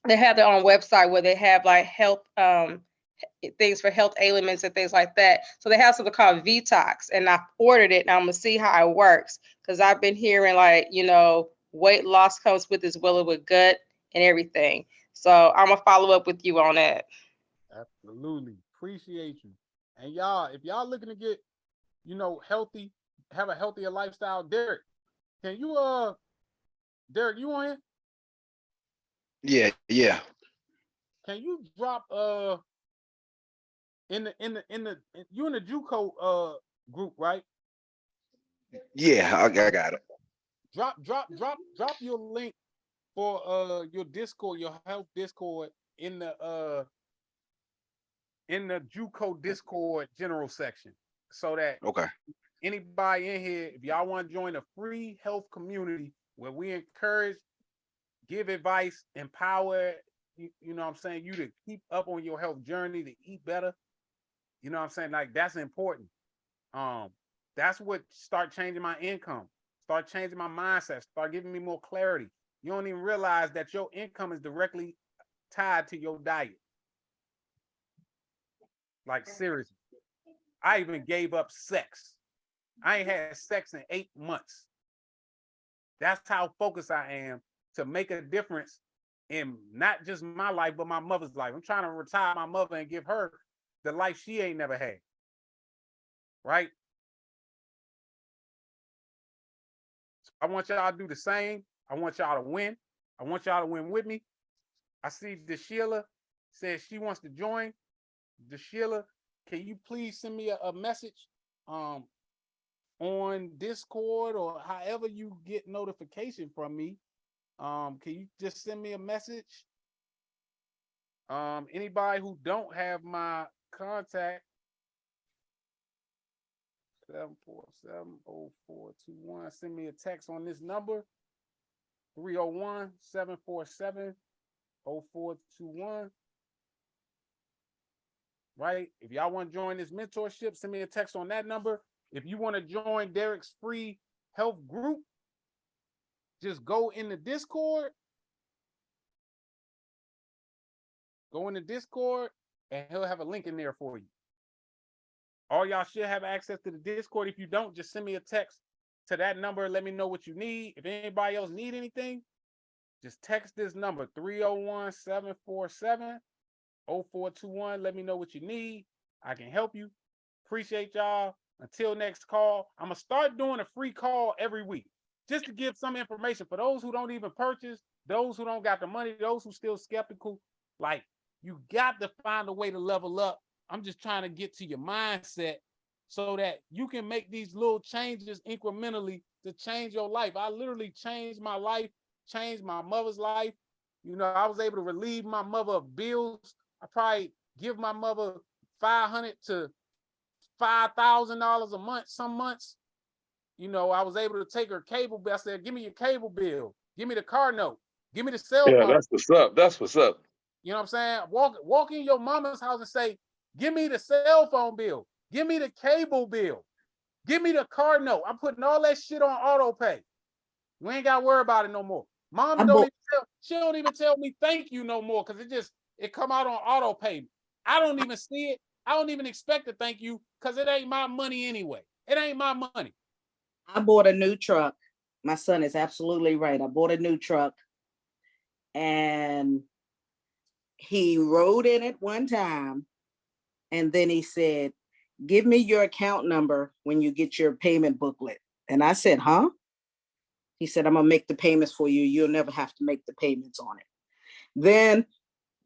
website where they have like health things for health ailments and things like that. So they have something called Vetox, and I ordered it, and I'm gonna see how it works, because I've been hearing, like, weight loss comes with as well as with gut and everything. So I'm gonna follow up with you on that. Absolutely. Appreciate you. And y'all, if y'all looking to get, healthy, have a healthier lifestyle, Derek, can you Derek, you on here? Yeah. Can you drop you in the JUCO group, right? Yeah, I got it. Drop your link for your Discord, your health Discord in the JUCO Discord general section, so that anybody in here, if y'all want to join a free health community where we encourage, give advice, empower, you know what I'm saying, you to keep up on your health journey, to eat better. You know what I'm saying? Like, that's important. That's what start changing my income, start changing my mindset, start giving me more clarity. You don't even realize that your income is directly tied to your diet. Like, seriously. I even gave up sex. I ain't had sex in 8 months. That's how focused I am to make a difference in not just my life, but my mother's life. I'm trying to retire my mother and give her the life she ain't never had. Right? So I want y'all to do the same. I want y'all to win. I want y'all to win with me. I see DeSheila says she wants to join. DeSheila, can you please send me a message on Discord, or however you get notification from me? Can you just send me a message? Anybody who don't have my contact, 747-0421, send me a text on this number, 301-747-0421. Right? If y'all want to join this mentorship, send me a text on that number. If you want to join Derek's free health group, just go in the Discord. Go in the Discord, and he'll have a link in there for you. All y'all should have access to the Discord. If you don't, just send me a text to that number. Let me know what you need. If anybody else need anything, just text this number, 301-747-0421. Let me know what you need. I can help you. Appreciate y'all. Until next call, I'm going to start doing a free call every week just to give some information for those who don't even purchase, those who don't got the money, those who still skeptical. Like, you got to find a way to level up. I'm just trying to get to your mindset so that you can make these little changes incrementally to change your life. I literally changed my life, changed my mother's life. I was able to relieve my mother of bills. I probably give my mother $500 to $5,000 a month. Some months, I was able to take her cable bill. I said, give me your cable bill. Give me the car note. Give me the cell phone. Yeah, that's what's up. That's what's up. You know what I'm saying? Walk in your mama's house and say, give me the cell phone bill. Give me the cable bill. Give me the car note. I'm putting all that shit on auto pay. We ain't got to worry about it no more. Mama she don't even tell me thank you no more, because it come out on auto pay. I don't even see it. I don't even expect to thank you, because it ain't my money anyway. It ain't my money. I bought a new truck. My son is absolutely right. I bought a new truck, and he rode in it one time, and then he said, give me your account number when you get your payment booklet. And I said, huh? He said, I'm gonna make the payments for you. You'll never have to make the payments on it. Then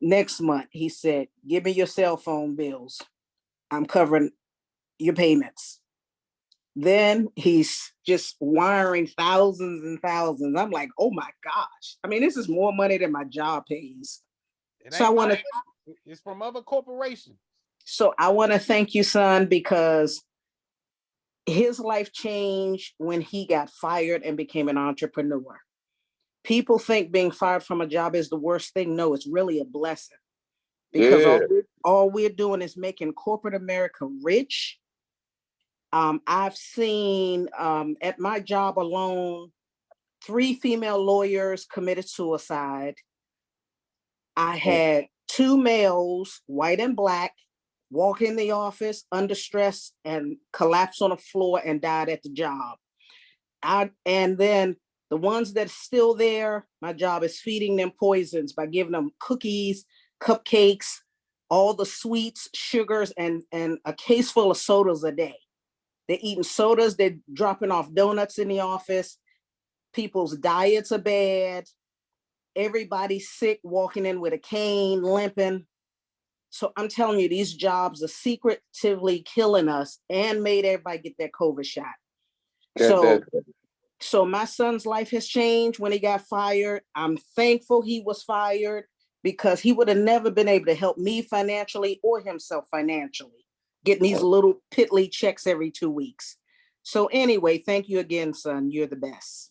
next month, he said, give me your cell phone bills. I'm covering your payments. Then he's just wiring thousands and thousands. I'm like, oh my gosh. I mean, this is more money than my job pays. So I want to, it's from other corporations. so I want to thank you, son, because his life changed when he got fired and became an entrepreneur. People think being fired from a job is the worst thing. No, it's really a blessing, because all we're doing is making corporate America rich. I've seen at my job alone, 3 female lawyers committed suicide. I had 2 males, white and black, walk in the office under stress and collapse on the floor and died at the job. And then the ones that are still there, my job is feeding them poisons by giving them cookies, cupcakes, all the sweets, sugars, and a case full of sodas a day. They're eating sodas, they're dropping off donuts in the office. People's diets are bad. Everybody's sick, walking in with a cane, limping. So I'm telling you, these jobs are secretively killing us and made everybody get that COVID shot. So my son's life has changed when he got fired. I'm thankful he was fired, because he would have never been able to help me financially or himself financially, getting these little piddly checks every 2 weeks. So anyway, thank you again, son. You're the best.